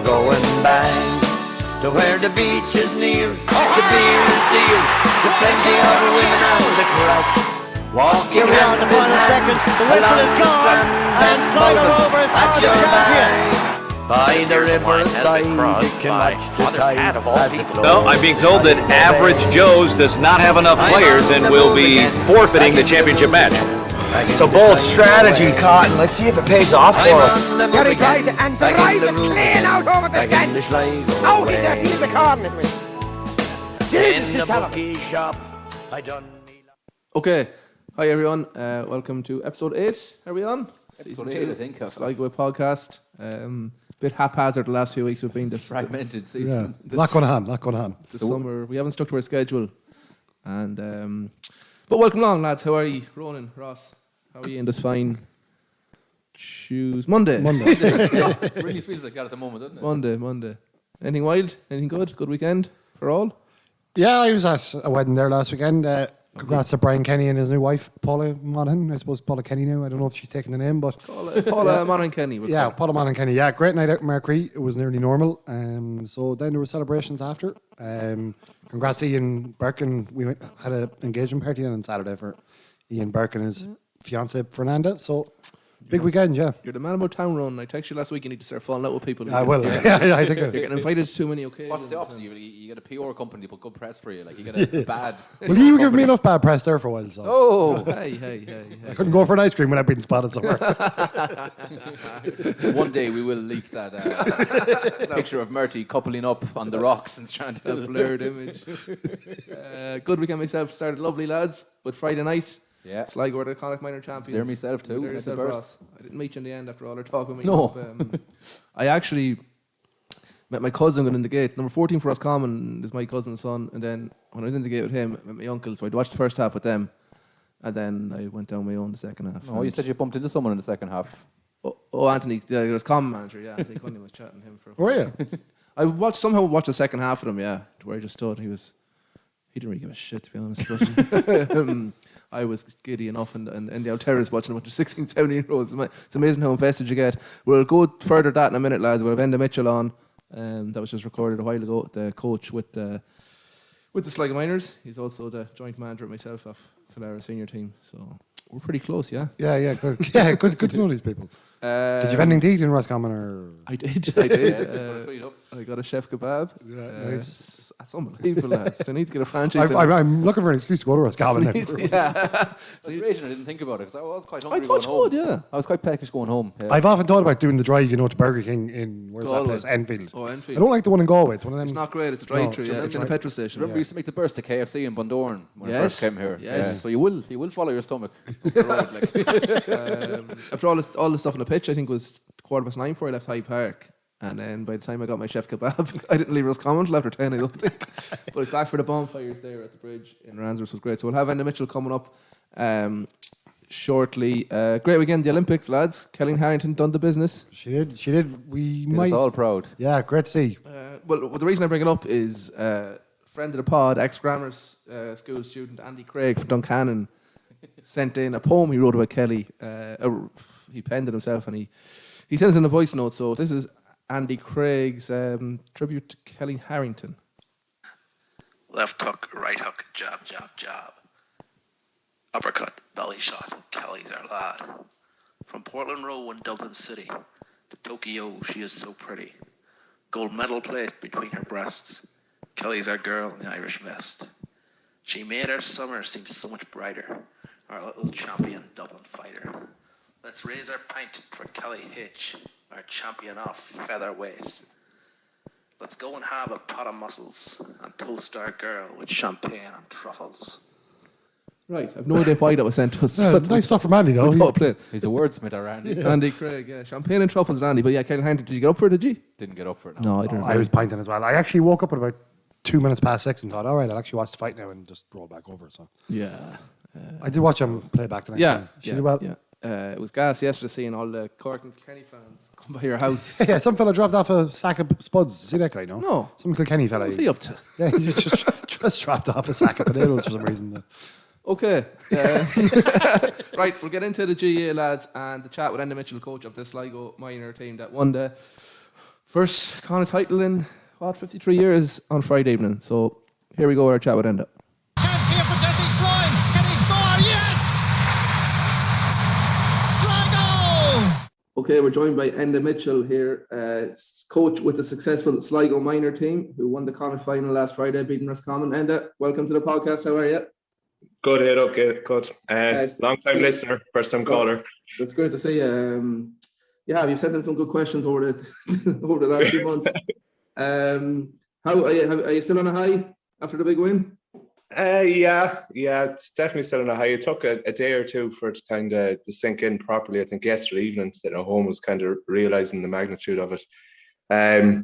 going back to where the beach is near, the beer is dear, there's plenty of women on the crack. Walking here we are in the final second, the whistle is gone, and Sligo Rovers are the champions. By the riverside, you can watch the tide as it flows. No, I'm being told that Average Joe's does not have enough players and will be forfeiting the championship match. It's a bold strategy, Cotton. Let's see if it pays off for him. Very tight and drives it clean out over the fence. Out in there, he's the corner. In the bookie shop, I done. Okay, hi everyone. Welcome to episode 8. Are we on? Episode 8, I think. Sligo podcast. Bit haphazard the last few weeks. We've been this Fragmented season. Yeah. Lot going on. This summer we haven't stuck to our schedule, and but welcome along, lads. How are you, Ronan, Ross? How are you in this fine Monday? It really feels like that at the moment, doesn't it? Monday. Anything wild? Anything good? Good weekend for all? Yeah, I was at a wedding there last weekend. Congrats to Brian Kenny and his new wife, Paula Monaghan. I suppose Paula Kenny now. I don't know if she's taking the name, but Paula Monaghan Kenny. Yeah, Paula Monaghan Kenny. Yeah, great night out in Mercury. It was nearly normal. So then there were celebrations after. Congrats to Ian Burke, and we had an engagement party on Saturday for Ian Burke and his fiancée Fernanda. So big weekend, yeah. You're the man about town, Ron. I texted you last week. You need to start falling out with people. I will. Yeah, I think you're getting invited to too many occasions. What's the opposite? You get a PR company to put good press for you. Like, you get a bad. Well, you were giving me enough bad press there for a while. So. Oh, hey. I couldn't go for an ice cream without being spotted somewhere. One day we will leak that picture of Murty coupling up on the rocks and trying to blurred image. Good weekend myself. Started lovely, lads, with Friday night. Yeah. Sligo were the GAA Minor champions. There myself too. There yourself, Ross. I didn't meet you in the end after all our talk with me. No. I actually met my cousin going in the gate. Number 14 for Roscommon is my cousin's son. And then when I was in the gate with him, I met my uncle. So I watched the first half with them. And then I went down my own the second half. Oh, you said you bumped into someone in the second half. Oh, Anthony, the Roscommon manager, yeah. Anthony Cunningham was chatting to him for a while. Oh, yeah. I somehow watched the second half of him, yeah, to where I just stood. He didn't really give a shit, to be honest. But I was giddy enough, and the Alterras watching a bunch of 16, 17-year-olds. It's amazing how invested you get. We'll go further that in a minute, lads. We'll have Enda Mitchell on. That was just recorded a while ago, the coach with the Sligo Minors. He's also the joint manager with myself of Calera senior team. So we're pretty close, yeah? Yeah, good. Yeah, good to know these people. Did you have anything to eat in Roscommon? Or? I did. I got a chef kebab. Yeah, nice. That's unbelievable, lads. I need to get a franchise. I'm looking for an excuse to go to Roscommon. Yeah. I was raging I didn't think about it because I was quite hungry. I thought you would, yeah. I was quite peckish going home. Yeah. I've often thought about doing the drive, to Burger King in, where's Galway. that place? Enfield. Oh, Enfield. I don't like the one in Galway. It's one of them. It's not great. It's a drive-through, yeah. It's in a petrol station. Remember we used to make the burst to KFC in Bundoran when I first came here? Yes. Yeah. So you will follow your stomach. After all the stuff on the pitch, I think it was 9:15 before I left Hyde Park. And then by the time I got my chef kebab, I didn't leave Roscommon till after 10, I don't think. But it's back for the bonfires there at the bridge in Ransford, which was great. So we'll have Enda Mitchell coming up shortly. Great weekend, the Olympics, lads. Kellie Harington done the business. She did. We Did us all proud. Yeah, great to see. Well, the reason I bring it up is friend of the pod, ex-grammar school student Andy Craig from Duncannon sent in a poem he wrote about Kellie. He penned it himself and he sends in a voice note. So this is Andy Craig's tribute to Kellie Harington. Left hook, right hook, jab, jab, jab. Uppercut, belly shot, Kellie's our lad. From Portland Row in Dublin City to Tokyo, she is so pretty. Gold medal placed between her breasts. Kellie's our girl in the Irish vest. She made our summer seem so much brighter. Our little champion Dublin fighter. Let's raise our pint for Kellie Hitch, our champion of featherweight. Let's go and have a pot of mussels and toast our girl with champagne and truffles. Right, I've no idea why that was sent to us. Yeah, nice stuff from Andy, though. He's a wordsmith, Randy. Andy Craig, yeah. Champagne and truffles, Andy. But yeah, Kellie Harington, did you get up for it, did you? Didn't get up for it. No, I didn't. I was pinting as well. I actually woke up at about 2 minutes past 6 and thought, all right, I'll actually watch the fight now and just roll back over. So Yeah. I did watch him play back tonight. Yeah. She did well. Yeah. It was gas yesterday seeing all the Cork and Kilkenny fans come by your house. Yeah, some fella dropped off a sack of spuds. See that guy, no? No. Some Kilkenny fella. What's he up to? Yeah, he just dropped off a sack of potatoes for some reason. Okay. Right, we'll get into the GAA lads and the chat with Enda Mitchell, coach of the Sligo minor team that won the First Connacht title in, 53 years on Friday evening. So here we go, our chat with Enda. Chance here for Jesse Sloan. Can he score? Yes! Sligo! Okay, we're joined by Enda Mitchell here, coach with the successful Sligo minor team who won the Connacht final last Friday, beating Roscommon. Enda, welcome to the podcast. How are you? Good, okay, good. Long time listener, first time caller. That's great to see you. You've sent in some good questions over the over the last few months. How are you still on a high after the big win? Yeah, it's definitely still on a high. It took a day or two for it kind of to sink in properly. I think yesterday evening, sitting at home, was kind of realising the magnitude of it. I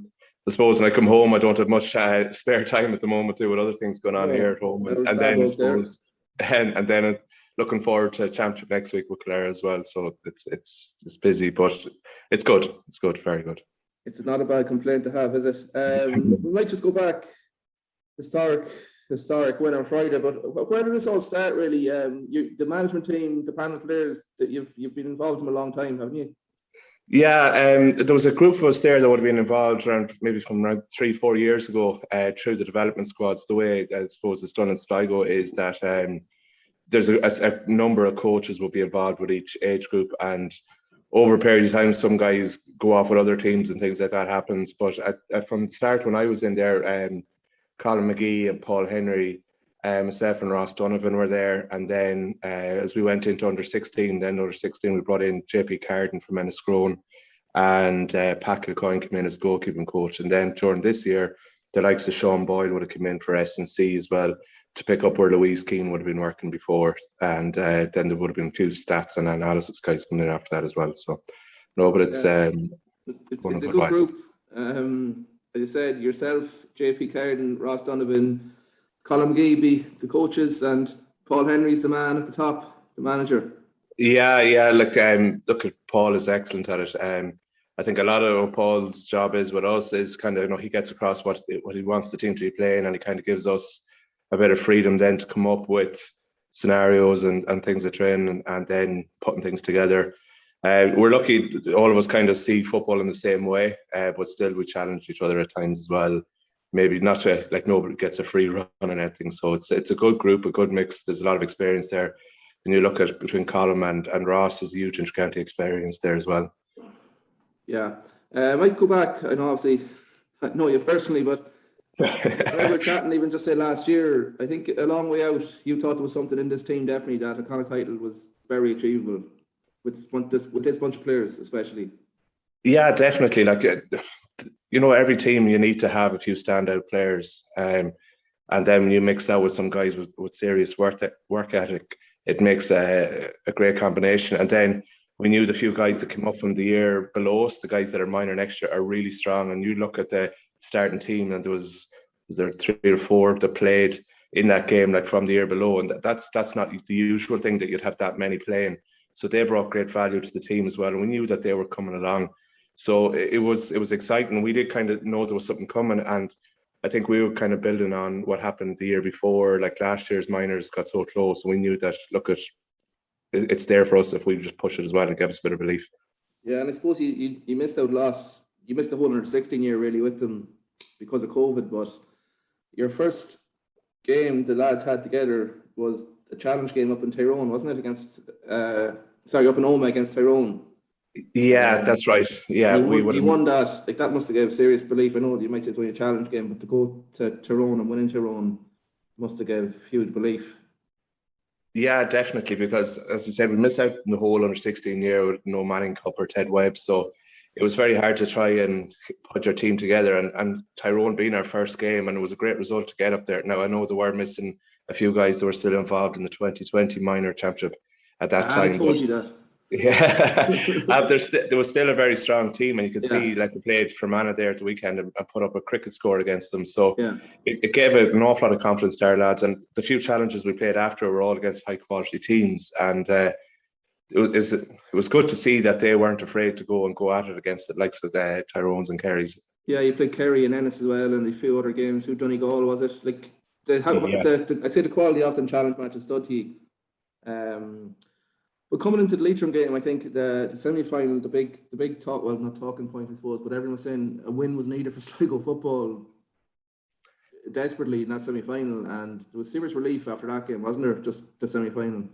suppose when I come home, I don't have much spare time at the moment too, with other things going on here at home. And then I suppose, and then looking forward to Championship next week with Clare as well. So it's busy, but it's good. It's good, very good. It's not a bad complaint to have, is it? We might just go back. Historic win on Friday, but where did this all start really? The management team, the panel players, that you've been involved in a long time, haven't you? Yeah, there was a group of us there that would have been involved maybe from around 3-4 years ago through the development squads. The way I suppose it's done in Sligo is that there's a number of coaches will be involved with each age group, and over a period of time, some guys go off with other teams and things like that happens. But from the start, when I was in there, Colin McGee and Paul Henry, myself and Ross Donovan were there. And then as we went into under 16, we brought in JP Carden from Enniscrone, and Pat Kilcoyne came in as goalkeeping coach. And then during this year, the likes of Sean Boyle would have come in for S&C as well, to pick up where Louise Keane would have been working before. And then there would have been a few stats and analysis guys coming in after that as well. So, no, but it's a good group. As you said, yourself, JP Carden, Ross Donovan, Colin McGee be the coaches, and Paul Henry's the man at the top, the manager. Yeah. Look, Paul is excellent at it. I think a lot of what Paul's job is with us is kind of, he gets across what he wants the team to be playing, and he kind of gives us a bit of freedom then to come up with scenarios and things of training, and then putting things together. We're lucky, all of us kind of see football in the same way, but still we challenge each other at times as well. Maybe not to, nobody gets a free run and everything. So it's a good group, a good mix. There's a lot of experience there. When you look at between Colin and Ross, there's a huge inter-county experience there as well. Yeah. I might go back, I know obviously, I know you personally, but I remember chatting even just say last year, I think a long way out, you thought there was something in this team definitely that a Connacht title was very achievable with this bunch of players especially. Yeah, definitely. Every team you need to have a few standout players, and then when you mix that with some guys with serious work ethic, it makes a great combination. And then we knew the few guys that came up from the year below us, the guys that are minor next year, are really strong. And you look at the starting team, and was there 3 or 4 that played in that game from the year below, and that's not the usual thing that you'd have that many playing. So they brought great value to the team as well, and we knew that they were coming along. So it was exciting. We did kind of know there was something coming, and I think we were kind of building on what happened the year before. Last year's minors got so close, and we knew that it's there for us if we just push it as well and give us a bit of relief. Yeah, and I suppose you missed out a lot. You missed the whole under 16 year really with them because of COVID. But your first game the lads had together was a challenge game up in Tyrone, wasn't it? Up in Oma against Tyrone. Yeah, that's right. Yeah, we won that. That must have given serious belief. I know you might say it's only a challenge game, but to go to Tyrone and win in Tyrone must have given huge belief. Yeah, definitely, because as I said, we missed out in the whole under 16 year with no Manning Cup or Ted Webb, so it was very hard to try and put your team together. And Tyrone being our first game, and it was a great result to get up there. Now I know they were missing a few guys that were still involved in the 2020 minor championship at that time. I told you that. Yeah, there was still a very strong team, and you could see they played Fermanagh there at the weekend and put up a cricket score against them. So it gave an awful lot of confidence to our lads. And the few challenges we played after were all against high quality teams, and it was good to see that they weren't afraid to go at it against the likes of the Tyrones and Kerrys. Yeah, you played Kerry and Ennis as well, and a few other games. Who Donegal was it? I'd say the quality of them challenge matches, Dudley. But coming into the Leitrim game, I think the semi-final, the big talk, well, not talking point, I suppose, but everyone was saying a win was needed for Sligo football desperately in that semi-final, and there was serious relief after that game, wasn't there? Just the semi-final.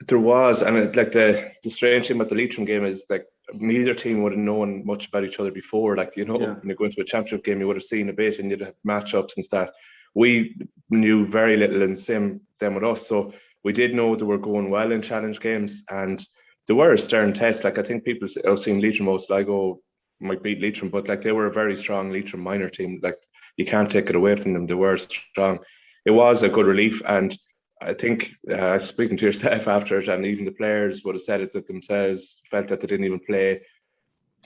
There was, and the strange thing about the Leitrim game is like neither team would have known much about each other before. Like, you know, when you go into a championship game, you would have seen a bit and you'd have matchups and stuff. We knew very little in sim them with us, so we did know they were going well in challenge games, and they were a stern test. Like, I think people have seen Leitrim most Sligo might beat Leitrim, but like they were a very strong Leitrim minor team. Like, you can't take it away from them. They were strong. It was a good relief, and I think speaking to yourself after it, and even the players would have said it that themselves, felt that they didn't even play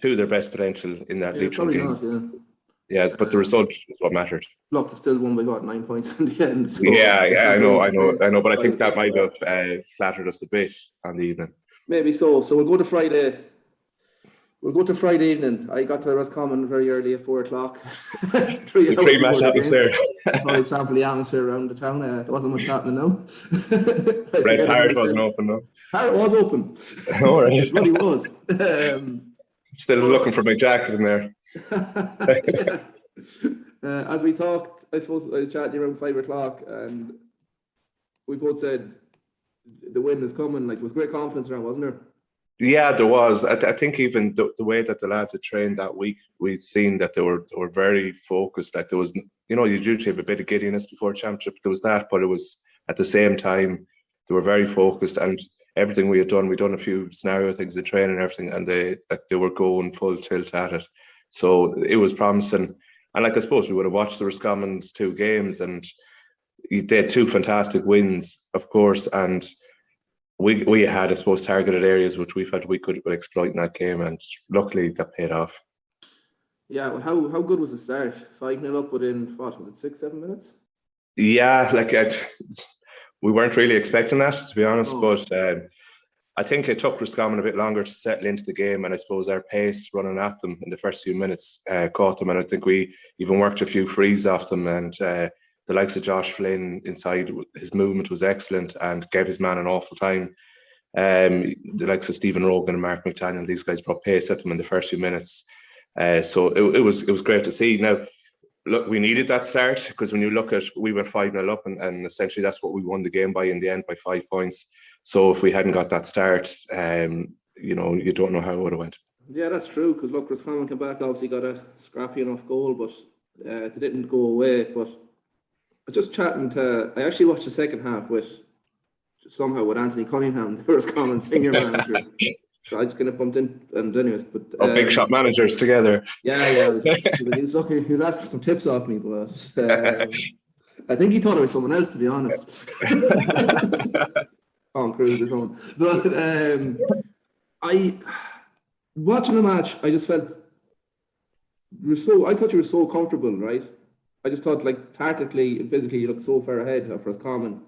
to their best potential in that Leitrim game. Yeah, but the result is what mattered. Look, they still won by 9 points in the end. So I know, but I think that might have flattered us a bit on the evening. Maybe so. So we'll go to Friday. We'll go to Friday evening. I got to Roscommon very early at 4 o'clock. The pre-match atmosphere. Probably sample the atmosphere around the town. There wasn't much happening now. Red Parrot wasn't open though. Parrot was open. All right. It really was. Still looking for my jacket in there. As we talked, I suppose I was chatting around 5 o'clock, and we both said the win is coming. Like, there was great confidence around, wasn't there? Yeah, there was. I think even the way that the lads had trained that week, we'd seen that they were very focused. Like, there was, you know, you usually have a bit of giddiness before championship. There was that, but it was at the same time they were very focused, and everything we'd done a few scenario things in training and everything, and they were going full tilt at it. So it was promising. And like, I suppose we would have watched the Roscommon's 2 games, and they had 2 fantastic wins, of course, and we had, I suppose, targeted areas which we felt we could exploit in that game, and luckily that paid off. Yeah, well, how good was the start? 5-0 up within, what was it, 6-7 minutes? Yeah, like we weren't really expecting that, to be honest, but I think it took Roscommon a bit longer to settle into the game, and I suppose our pace running at them in the first few minutes caught them, and I think we even worked a few frees off them, and the likes of Josh Flynn inside, his movement was excellent and gave his man an awful time. The likes of Stephen Rogan and Mark McDaniel, these guys brought pace at them in the first few minutes. So it was great to see. Now, look, we needed that start, because when you look at, we went 5-0 up, and essentially that's what we won the game by in the end, by 5 points. So if we hadn't got that start, you know, you don't know how it would have went. Yeah, that's true, because look, Roscommon came back, obviously got a scrappy enough goal, but they didn't go away. But just chatting to, I actually watched the second half with Anthony Cunningham, the Roscommon senior manager. So I just kind of bumped in, and anyways, but big shot managers together. Yeah. He was asking for some tips off me, but I think he thought it was someone else, to be honest. On cruise or something. But I watching the match, I just felt I thought you were so comfortable, right? I just thought, like, tactically and physically, you looked so far ahead of Roscommon.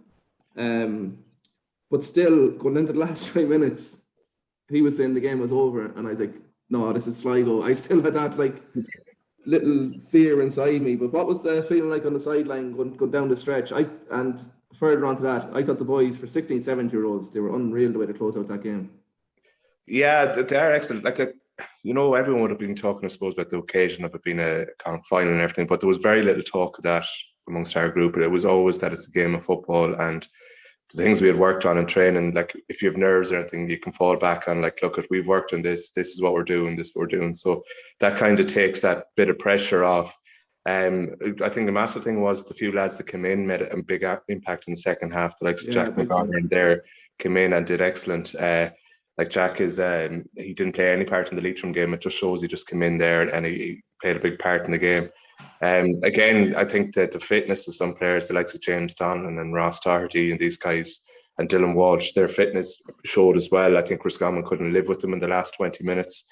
But still, going into the last 5 minutes, he was saying the game was over, and I was like, no, this is Sligo. I still had that, like, little fear inside me. But what was the feeling like on the sideline going down the stretch? And further on to that, I thought the boys, for 16, 17-year-olds, they were unreal the way they closed out that game. Yeah, they are excellent. Like, you know, everyone would have been talking, I suppose, about the occasion of it being a final and everything, but there was very little talk of that amongst our group. It was always that it's a game of football, and the things we had worked on in training, like, if you have nerves or anything, you can fall back on, like, look, we've worked on this is what we're doing, this is what we're doing. So that kind of takes that bit of pressure off. I think the massive thing was the few lads that came in made a big impact in the second half. The likes of Jack McGovern there came in and did excellent. Like, Jack is, he didn't play any part in the Leitrim game. It just shows he just came in there and he played a big part in the game. Again, I think that the fitness of some players, the likes of James Donlan and Ross Doherty and these guys, and Dylan Walsh, their fitness showed as well. I think Roscommon couldn't live with them in the last 20 minutes.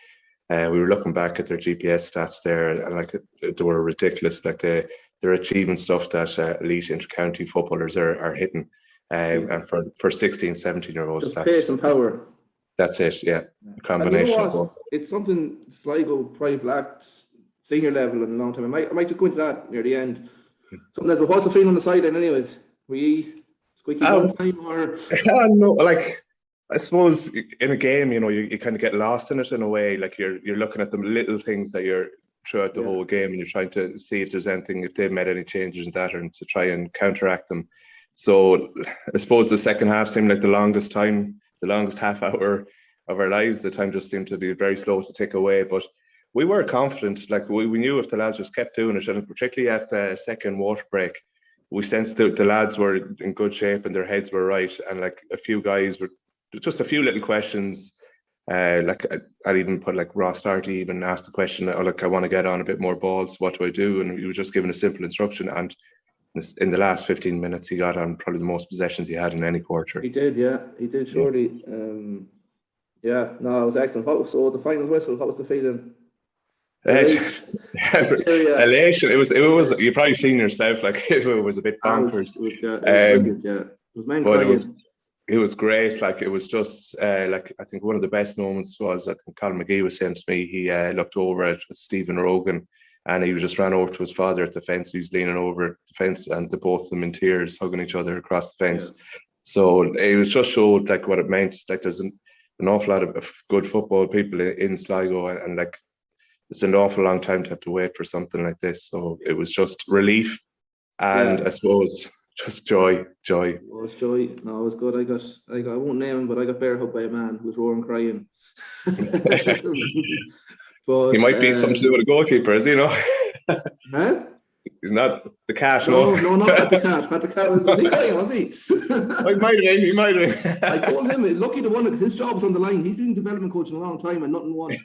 We were looking back at their GPS stats there, and like, they were ridiculous. Like, they're achieving stuff that elite inter-county footballers are hitting. And for 16, 17-year-olds, just that's pace and power. That's it, yeah. A combination. You know, it's something Sligo probably lacked senior level in a long time. I might just go into that near the end. Something else. But what's the feeling on the sideline, anyways? Were you squeaky one time, or? No, like, I suppose in a game, you kind of get lost in it in a way. Like you're looking at the little things that you're throughout the whole game, and you're trying to see if there's anything, if they've made any changes in that, and to try and counteract them. So I suppose the second half seemed like the longest half hour of our lives. The time just seemed to be very slow to tick away, but we were confident. Like we knew if the lads just kept doing it, and particularly at the second water break, we sensed that the lads were in good shape and their heads were right. And like a few guys were just a few little questions. Like I'd even put like Ross Darty even asked the question, "Oh, look, I want to get on a bit more balls. What do I do?" And he was just given a simple instruction. And in the last 15 minutes, he got on probably the most possessions he had in any quarter. He did, yeah. He did, surely. Yeah, no, it was excellent. So the final whistle, what was the feeling? Elation. It was. You've probably seen yourself. Like it was a bit bonkers. It was brilliant, yeah. It was men crying. It was great. Like it was just like I think one of the best moments was I think Colin McGee was saying to me he looked over at Stephen Rogan and he just ran over to his father at the fence. He was leaning over the fence and the both of them in tears hugging each other across the fence. Yeah. So it was just showed like what it meant. Like there's an awful lot of good football people in Sligo and like it's an awful long time to have to wait for something like this. So it was just relief and I suppose just joy. It was joy. No, it was good. I won't name him, but I got bear hugged by a man who was roaring crying. But, he might be something to do with a goalkeeper, is he? Huh? He's not the cat. No, not the cat. But the cat was he crying? Was he? He might have. I told him, lucky to win it because his job's on the line. He's been development coaching a long time and nothing won.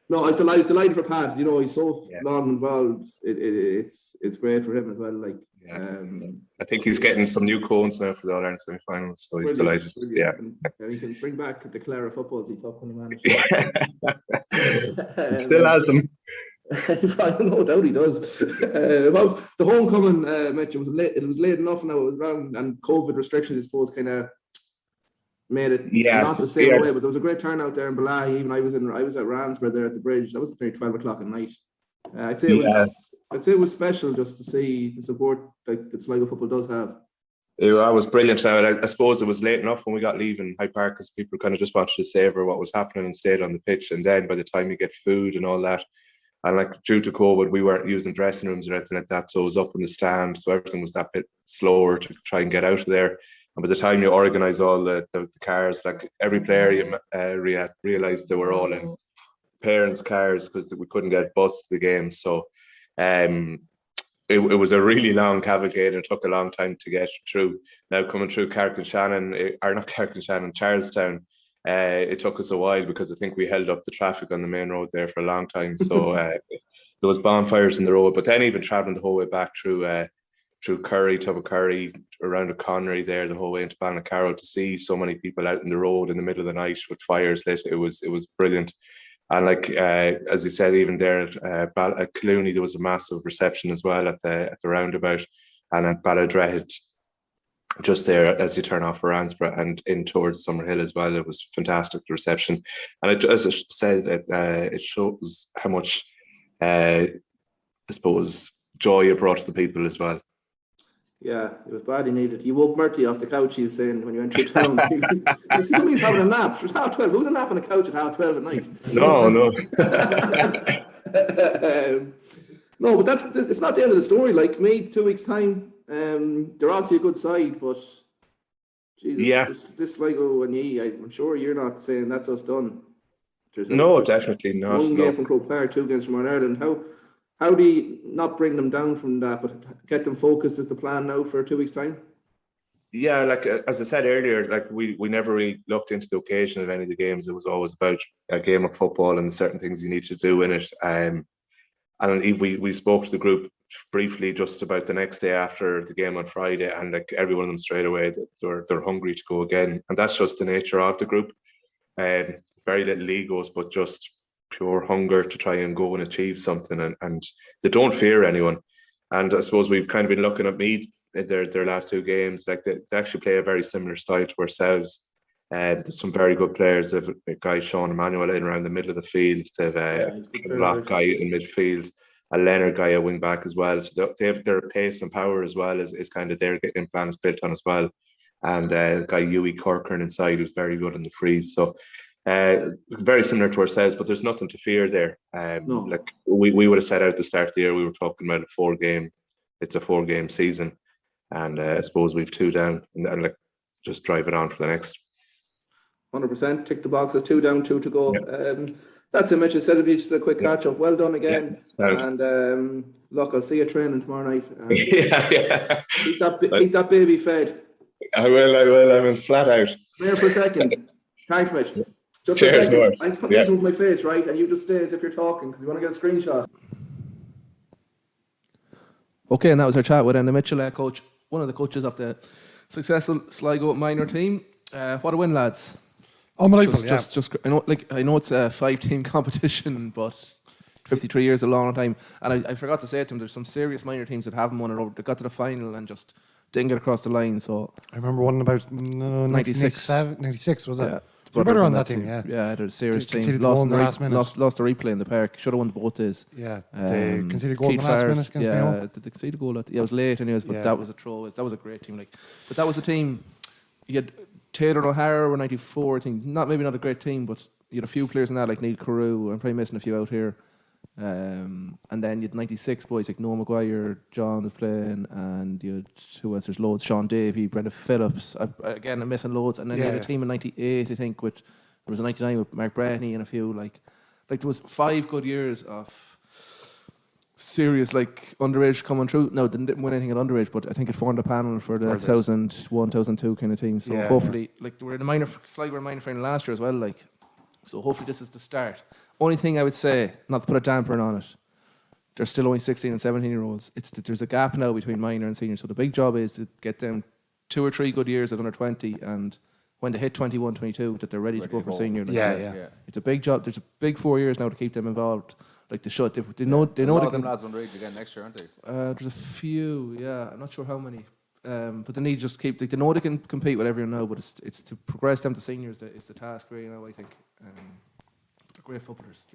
No, I was delighted for Pat. He's so long involved. It's great for him as well. Like, I think he's getting some new cones now for the All-Ireland semi-finals, so he's delighted. Yeah, and he can bring back the Clara footballs he took when he managed. He still has them. No doubt he does. Well, the homecoming, Mitch, it was late enough now. It was around, and COVID restrictions, I suppose, kind of made it not the same way. But there was a great turnout there in Balahi. Even I was at Ransborough there at the bridge. That was nearly 12 o'clock at night. I'd say it was special just to see the support that Sligo football does have. It was brilliant. I suppose it was late enough when we got leaving Hyde Park because people kind of just wanted to savour what was happening and stayed on the pitch. And then by the time you get food and all that, and like due to COVID, we weren't using dressing rooms or anything like that, so it was up in the stand, so everything was that bit slower to try and get out of there. And by the time you organise all the cars, like every player, you realised they were all in parents' cars because we couldn't get bus to the game. So it was a really long cavalcade and it took a long time to get through. Now coming through Charlestown, it took us a while because I think we held up the traffic on the main road there for a long time. So there was bonfires in the road, but then even travelling the whole way back through Curry, Tubbercurry, around the Connery there, the whole way into Ballincarroll, to see so many people out in the road in the middle of the night with fires lit, it was brilliant. And like as you said, even there at Clooney, there was a massive reception as well at the roundabout, and at Balladrehead, just there as you turn off for Ransborough and in towards Summerhill as well. It was fantastic, the reception. And as I said, it shows how much, I suppose, joy it brought to the people as well. Yeah, it was badly needed. You woke Murty off the couch, he was saying, when you went through town. He's having a nap. It was 12:30. Who's a nap on the couch at 12:30 at night? No. No, but it's not the end of the story. Like me, 2 weeks' time, they're obviously a good side, but Jesus, this Sligo and I'm sure you're not saying that's us done. Definitely not. One game from Croke Park, 2 games from Ireland. How do you not bring them down from that, but get them focused is the plan now for 2 weeks' time? Yeah, like as I said earlier, like we never really looked into the occasion of any of the games. It was always about a game of football and certain things you need to do in it. And we spoke to the group briefly just about the next day after the game on Friday, and like every one of them straight away, they're hungry to go again. And that's just the nature of the group. Very little egos, but just pure hunger to try and go and achieve something, and they don't fear anyone. And I suppose we've kind of been looking at Meath in their last 2 games. Like they actually play a very similar style to ourselves. There's some very good players. They've a guy Sean Emmanuel in around the middle of the field. They've a Block guy in midfield, a Leonard guy at wing back as well. So they have their pace and power as well is kind of their game plan is built on as well. and guy Huey Corcoran inside who's very good in the freeze. So very similar to ourselves, but there's nothing to fear there. No. Like we would have set out at the start of the year, we were talking about it's a 4-game season, and I suppose we've 2 down, and like just drive it on for the next. 100%. Tick the boxes. 2 down, 2 to go. Yeah. That's it, Mitch. It'll be just a quick catch up. Well done again. Yeah, and look, I'll see you training tomorrow night. Yeah. Keep that baby fed. I will. I'm in flat out. Come here for a second. Thanks, Mitch. Just Cheers, a second. Lord. I'm just putting these with my face, right? And you just stay as if you're talking because we want to get a screenshot. Okay, and that was our chat with Enda Mitchell, coach, one of the coaches of the successful Sligo minor team. What a win, lads! Unbelievable. Just I know it's a 5-team competition, but 53 years is a long time. And I forgot to say to him, there's some serious minor teams that haven't won it over. They got to the final and just didn't get across the line. So I remember one about 96 was it? Yeah. You're better on that team, yeah. Yeah, they're a serious team. Lost the last minute. Lost the replay in the park. Should have won both days. Yeah, they conceded a goal in the last minute against Mayo. Did they concede a goal? It was late anyways, but that was a throw. That was a great team. But that was a team. You had Taylor and O'Hara were 94. I think maybe not a great team, but you had a few players in that like Neil Carew. I'm probably missing a few out here. And then you had 96 boys like Noah Maguire, John was playing, and you had who else? There's loads. Sean Davey, Brendan Phillips. Again, I'm missing loads. And then you had a team in 98, I think, with there was a 99 with Mark Brehney and a few like there was 5 good years of serious like underage coming through. No, didn't win anything at underage, but I think it formed a panel for the 2001, 2002 kind of team. So hopefully, like they were in the Sligo minor final last year as well. Like, so hopefully this is the start. Only thing I would say, not to put a damper on it, there's still only 16 and 17-year-olds. It's that there's a gap now between minor and senior. So the big job is to get them 2 or 3 good years at under 20, and when they hit 21, 22, that they're ready to go for senior. Yeah. It's a big job. There's a big 4 years now to keep them involved. Like they should. They know. A lot of them lads underage again next year, aren't they? There's a few. Yeah, I'm not sure how many. But they need to just keep. Like, they know they can compete with everyone now, but it's to progress them to seniors that is the task right now. I think. They're great footballers.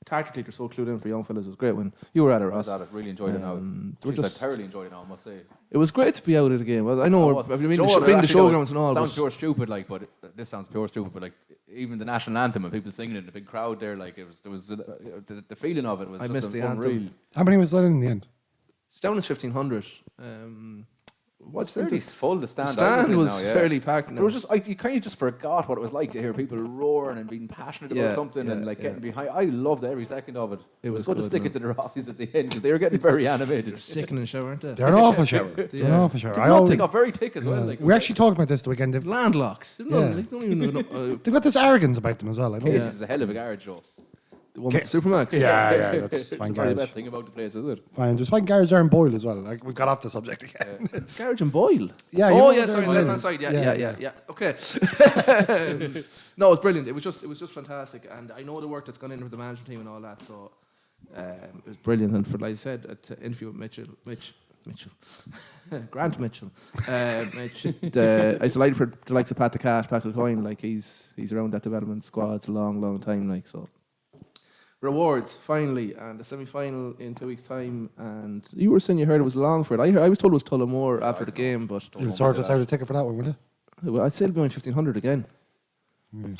Tactically, they're so clued in for young fellas. It was great when you were at it, Ross. I was at it. Really enjoyed it now. I thoroughly enjoyed it now, I must say. It was great to be out at the game. Well, I know being the showgrounds and all. Sounds pure stupid, this sounds pure stupid, but even the national anthem and people singing it in a big crowd there, there was the feeling of it was. I missed the anthem. How many was that in the end? It's down as 1,500. What's fairly full. The stand. The stand was fairly packed. It was just you kind of just forgot what it was like to hear people roaring and being passionate about something and getting behind. I loved every second of it. It was good to stick it to the Rossies at the end because they were getting very animated. Sickening show, aren't they? They're an awful show. They're an awful show. They got very thick as well. We actually talked about this the weekend. They've landlocked. They've got this arrogance about them as well. This is a hell of a garage show. The one with the Supermax. Yeah, that's fine. That's the best thing about the place, is it? Fine, just fine garage there in Boyle as well. Like, we've got off the subject again. Garage and Boyle? Yeah. Oh, yeah, sorry, left hand side. Yeah. Okay. No, it was brilliant. It was just fantastic. And I know the work that's gone in with the management team and all that, so it was brilliant. And for, like I said, at the interview with Mitchell. Grant Mitchell. I was delighted for the likes of Pat the Cat, Pat Coyne. Like, he's around that development squad. It's a long time, like, so. Rewards finally, and the semi-final in 2 weeks' time. And you were saying you heard it was Longford. I was told it was Tullamore after the game, but you'll sort us out a ticket for that one, will you? Well, I'd say it'll be on 1,500 again.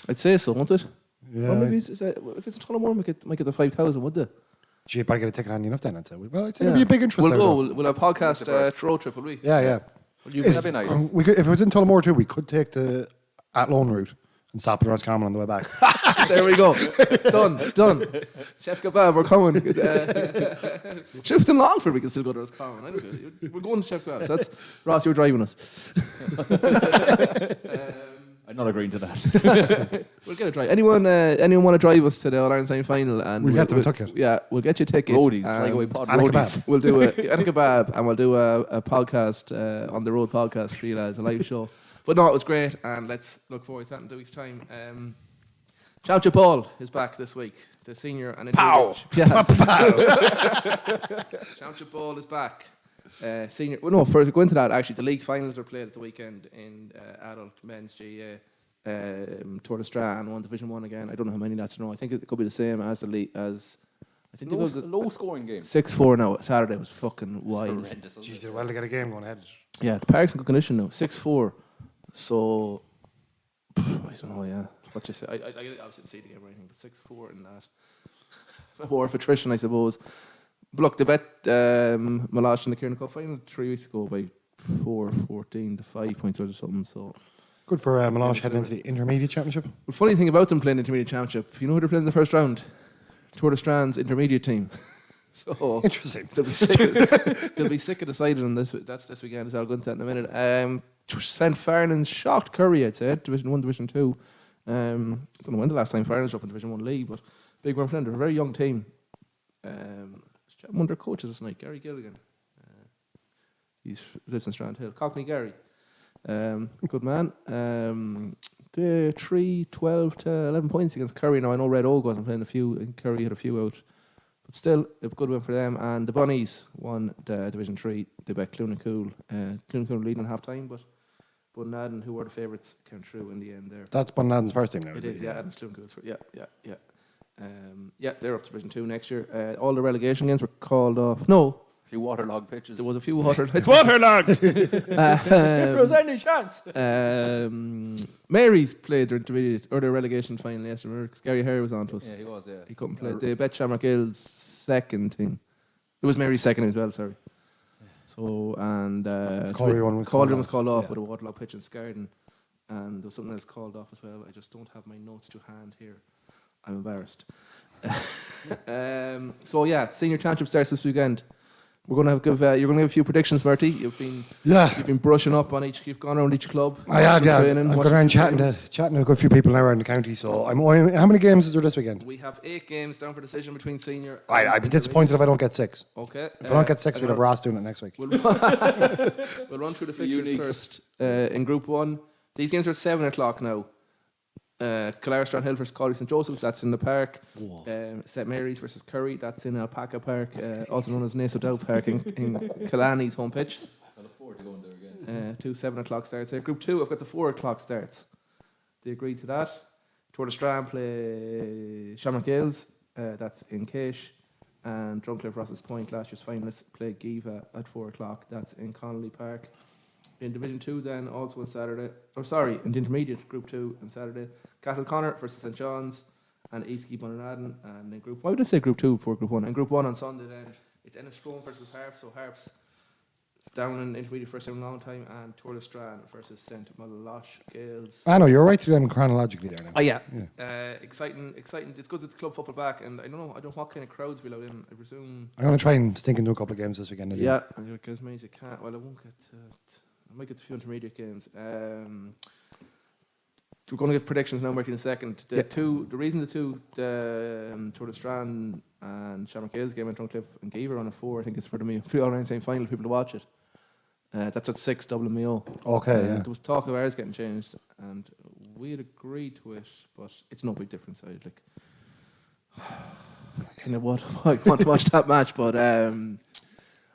I'd say so, won't it? Yeah. Or maybe if it's a Tullamore, might get the 5,000, would they? Gee, you better get a ticket handy enough then. I'd say. Well, I'd say there'll be a big interest. We'll have a podcast road trip, will we? Yeah. That'd be nice. If it was in Tullamore too, we could take the Athlone route and stop at Roscommon on the way back. There we go. Done. Chef Kebab, we're coming. Ships in Longford, we can still go to Roscommon. We're going to Chef Kebab. So that's Ross, you're driving us. I'm not agreeing to that. We'll get a drive. Anyone want to drive us to the All-Ireland semi-final? And we'll get them a ticket. Yeah, we'll get you a ticket. Roadies, like a pod. Roadies. We'll do a kebab, and we'll do a podcast on the road podcast for you lads, a live show. But no, it was great, and let's look forward to that in 2 weeks' time. Championship Ball is back this week. The senior and Pow! Yeah. Championship Ball is back. Senior. Well, no. First, go into that. Actually, the league finals are played at the weekend in adult men's GAA. Tour de Strand and won Division 1 again. I don't know how many that's in a row. I think it could be the same as the league as. I think low scoring game. 6-4 now. Saturday was fucking wild. Jeez, they're well to get a game going ahead. Yeah, the park's in good condition now. 6-4. So, I don't know, yeah. What you say? I obviously didn't see the game or anything, but 6-4 in that. War of attrition, I suppose. But look, they bet Malash in the Kieran Cup final 3 weeks ago by 14 to 5 points or something. So Good for Malash heading into the Intermediate Championship. the funny thing about them playing the Intermediate Championship, you know who they're playing in the first round? Tour de Strand's Intermediate team. So Interesting. they'll be sick of deciding on this. That's this weekend. So I'll go into that in a minute. Sven Farnan shocked Curry, I'd say, Division 1, Division 2. I don't know when the last time Farnan's up in Division 1 league, but big one for them. They're a very young team. One of their coaches this night, Gary Gilligan. He lives in Strand Hill. Cockney Gary. Good man. They're 12 to 11 points against Curry. Now, I know Red Oak wasn't playing a few, and Curry had a few out. But still, a good win for them. And the Bunnies won the Division 3. They bet Clunacool. Clunacool leading at half time, but Bunnaden, who were the favourites, came through in the end there. That's Bunnaden's first team now. It is, yeah, and it's Clunacool's first. Yeah, they're up to Division 2 next year. All the relegation games were called off. No. A few waterlogged pitches. There was a few waterlogged. It's waterlogged! If there was any chance. Mary's played their intermediate or their relegation final yesterday because Gary Hare was on to us. Yeah, he was, yeah. He couldn't play. They bet Shamrock Hill's second thing. It was Mary's second as well, sorry. So, and Coleraine was called off with a waterlogged pitch in Scarden. And there was something else called off as well. I just don't have my notes to hand here. I'm embarrassed. So yeah, senior championship starts this weekend. We're going to give you're going to give a few predictions, Murty. You've been brushing up on each. You've gone around each club. I have, yeah. I've gone around chatting to a good few people now around the county. So how many games is there this weekend? We have 8 games down for decision between senior. I'd be disappointed if I don't get 6. Okay. If I don't get 6, we'll have Ross doing it next week. We'll run through the fixtures first. In Group 1, these games are 7 o'clock now. Kildare Strand Hill versus Colley St Joseph's, that's in the park. St Mary's versus Curry, that's in Alpaca Park, also known as Naso Dow Park in Killarney's home pitch. I look forward to going there again. 2 7 o'clock starts here. Group 2, I've got the 4 o'clock starts. They agreed to that. Tour de Strand play Shamrock Hills, that's in Cache. And Drumcliff Ross's Point, last year's finalists, play Giva at 4 o'clock, that's in Connolly Park. In Division 2 then, also on Saturday, in the Intermediate Group 2 on Saturday, Castleconnor versus St John's and Eastkeep Bunnaden. And in Group, why would I say Group 2 before Group 1? And Group 1 on Sunday then, it's Enniscrone versus Harps, so Harps down in Intermediate first time in a long time, and Tour de Strand versus St Malosh Gales. I know, you're right to them chronologically there now. Oh yeah. Exciting. It's good that the club football back, and I don't know what kind of crowds we'll allowed in. I presume I'm going to try and stink into a couple of games this weekend. Yeah, I'll get as many as I can. Well, I won't get... I might get a few intermediate games. We're going to give predictions now, Martin, in a second. The reason the two Tour de Strand and Shamrock Hills game at Drumcliff and Giver on a 4, I think it's for the all-around same final people to watch it. That's at 6 WMO. Okay, yeah. There was talk of ours getting changed, and we had agreed to it, but it's no big difference. I want to watch that match, but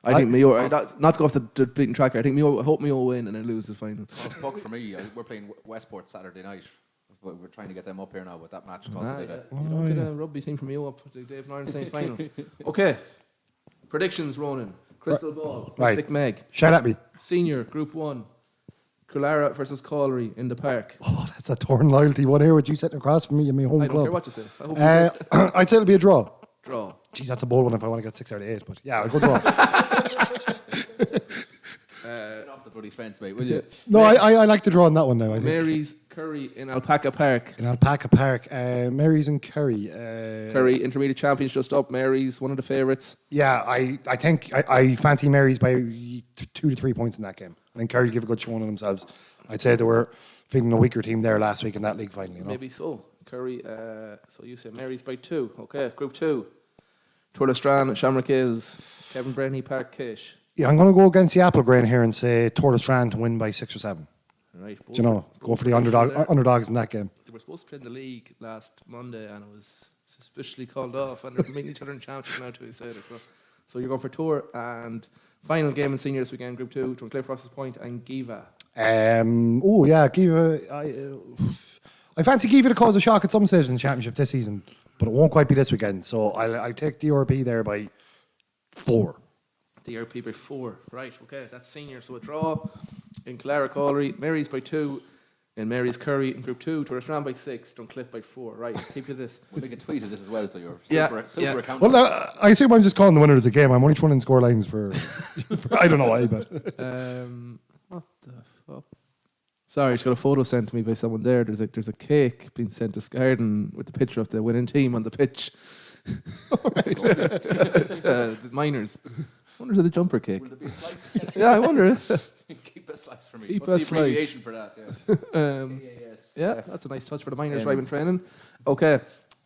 I think Mayo, not to go off the beaten track here, I hope Mayo win and then lose the final. Fuck for me. We're playing Westport Saturday night. We're trying to get them up here now, but that match costs a bit. You don't get a rugby team from Mayo up to the Dave Norton Saint final. Okay. Predictions, Ronan. Crystal Ball. Right. Stick Meg. Shout at me. Senior, Group 1. Cullara versus Collery in the park. Oh, that's a torn loyalty one here with you sitting across from me in my home club. I don't care what you say. I hope you say I'd say it'll be a draw. Draw. Geez, that's a bold one if I want to get 6 out of 8, but yeah, I'll go draw. Get off the bloody fence, mate, will you? No, I like the draw on that one now, I think. Mary's Curry in Alpaca Park. In Alpaca Park. Mary's and Curry. Curry, Intermediate Champions just up. Mary's, one of the favourites. Yeah, I think I fancy Mary's by 2 to 3 points in that game. I think Curry give a good showing on themselves. I'd say they were feeling a weaker team there last week in that league final. You know? Maybe so. Curry, so you say Mary's by 2. Okay, Group 2. Tour de Strand, Shamrock Hills, Kevin Brenny Park, Kish. Yeah, I'm going to go against the apple grain here and say Tour de Strand to win by 6 or 7. Right. Do you know, go for the underdogs in that game. They were supposed to play in the league last Monday and it was suspiciously called off and they're meeting each other in championship now to say it. So you're going for Tour and final game in senior this weekend, Group 2, Drumcliff Ross's Point and Giva. Oh yeah, Giva. I fancy Giva to cause a shock at some stage in the championship this season, but it won't quite be this weekend. So I'll take the RP there by 4. The RP by 4, right? Okay, that's senior. So a draw. In Clara Colliery, Mary's by 2. In Mary's Curry in Group 2, Touristran by 6, Duncliffe by 4. Right, keep to this. We'll make a tweet of this as well, so you're super accountable. Well, I assume I'm just calling the winner of the game. I'm only trying to score lines for I don't know why, but what the fuck? Sorry, I just got a photo sent to me by someone there. There's a cake being sent to Scarden with the picture of the winning team on the pitch. It's the Miners. I wonder if it's a jumper cake. Will there be a slice? Yeah, I wonder. Keep a slice for me. Keep What's a the abbreviation for that? Yeah, that's a nice touch for the Miners driving training. Okay.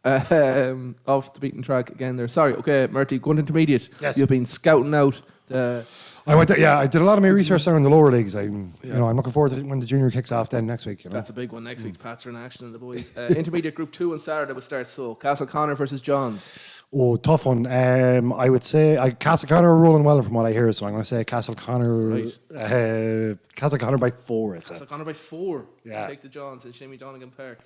Off the beaten track again there. Sorry, okay, Murty, going intermediate. Yes. You've been scouting out the... I did a lot of my research there in the lower leagues. I'm looking forward to when the junior kicks off then next week. That's a big one next week. Pats are in action and the boys. Intermediate Group 2 on Saturday will start so. Castle Connor versus Johns. Oh, tough one. I would say Castle Connor are rolling well from what I hear, so I'm going to say Castle Connor. Right. Castle Connor by 4. Castle Connor by 4. Yeah. Take the Johns in Shimmy Donegan Park.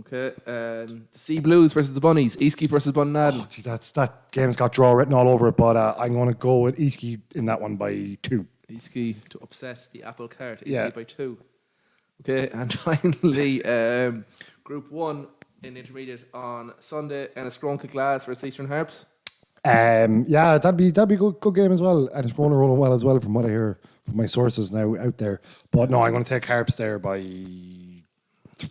Okay. The Sea Blues versus the Bunnies. Eastkeep versus Bunnaden. Oh, geez, that game's got draw written all over it, but I'm going to go with Eastkeep in that one by 2. Eastkeep to upset the apple cart. Eastkeep Yeah. by 2. Okay, and finally, Group 1 in intermediate on Sunday, and it's Gronka Glass versus Eastern Harps. That'd be a good game as well, and it's rolling well as well from what I hear from my sources now out there. But no, I'm going to take Harps there by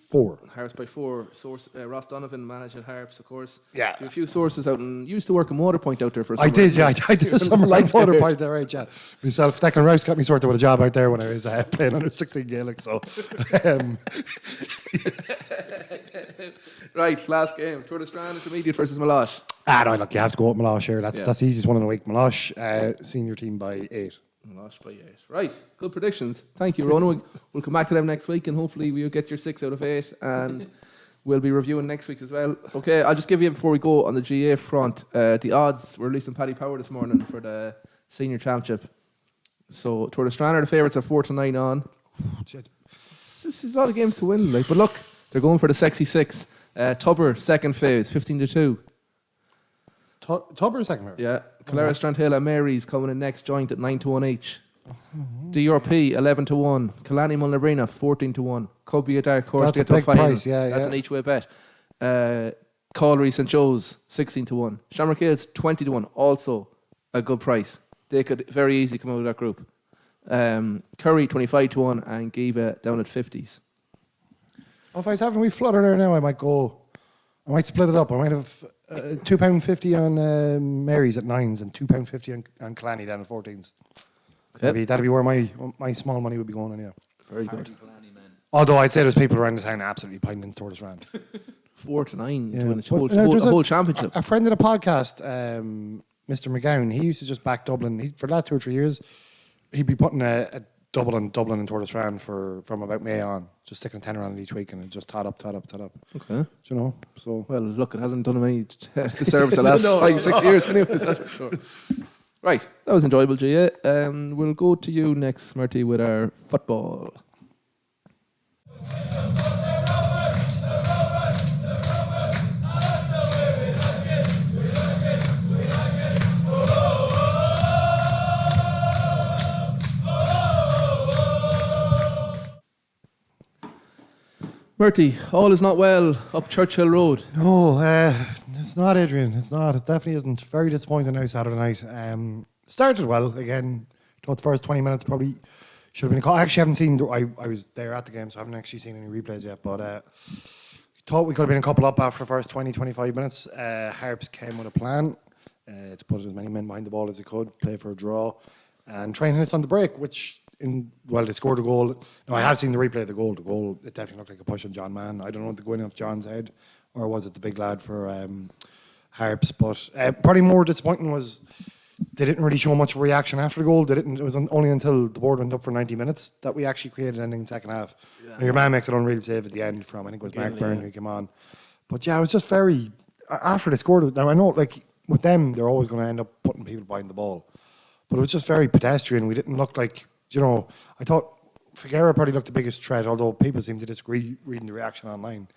4. Harps by 4. Source Ross Donovan managed at Harps, of course. Yeah. You have a few sources out, and you used to work in Waterpoint out there for a I summer. did, yeah. I did a summer like Waterpoint there, right, yeah. Myself, Declan Rouse got me sorted with a job out there when I was playing under 16 Gaelic, so... Right, last game. Tour de Strand intermediate versus Malosh. No, look, you have to go with Malosh here. That's the easiest one in the week. Malosh, senior team by 8. Malosh by 8. Right, good predictions. Thank you, Ronan. We'll come back to them next week, and hopefully we'll get your 6 out of 8, and we'll be reviewing next week's as well. Okay, I'll just give you, before we go, on the GAA front, the odds. We're releasing Paddy Power this morning for the senior championship. So, Tour de Strand are the favourites at 4-9 on. This is a lot of games to win, but look, they're going for the sexy 6. Tubber, second phase, 15-2. Tubber second phase? Yeah. Clara Strandhill and Mary's coming in next, joint at 9-1 each. DRP 11-1. Killarney Mulnabrina 14-1. Could be a dark horse That's to a get to a big final. price, yeah. That's an each way bet. Colliery St Joe's 16-1. Shamrock Hills 20-1. Also a good price. They could very easily come out of that group. Curry 25-1 and Giva down at 50s. If I was having a wee flutter there now, I might split it up. I might have £2.50 on Mary's at 9s and £2.50 on Killarney down at 14s. That'd be where my small money would be going on, yeah. Very good. Although I'd say there's people around the town absolutely pining in Tour de Strand. 4-9 Yeah. to win There's the whole championship. A friend of the podcast, Mr. McGowan, he used to just back Dublin. For the last 2 or 3 years, he'd be putting a Dublin and Tour de Strand from about May on, just sticking a tenner on it each week, and it just tot up. Okay. You know, so well, look, it hasn't done him any disservice the last 5-6 years, anyways. That's for sure. Right, that was enjoyable, GA. We'll go to you next, Murty, with our football. Murty, all is not well up Churchill Road. No, it's not, Adrian. It's not. It definitely isn't. Very disappointing now Saturday night. Started well again. Thought the first 20 minutes probably should have been a call. I actually haven't seen. I was there at the game, so I haven't actually seen any replays yet. But thought we could have been a couple up after the first 20-25 minutes. Harps came with a plan to put as many men behind the ball as they could, play for a draw, and try and hit it on the break, which. They scored a goal. No, I have seen the replay of the goal. The goal, it definitely looked like a push on John Mann. I don't know if it went off John's head or was it the big lad for Harps. But probably more disappointing was they didn't really show much reaction after the goal. It was only until the board went up for 90 minutes that we actually created anything in the second half. Yeah. Your man makes an unreal save at the end from, I think it was Mark Byrne who came on. But yeah, it was just very, after they scored, now I know like with them, they're always going to end up putting people behind the ball. But it was just very pedestrian. We didn't look like, I thought Figueroa probably looked the biggest threat, although people seem to disagree reading the reaction online.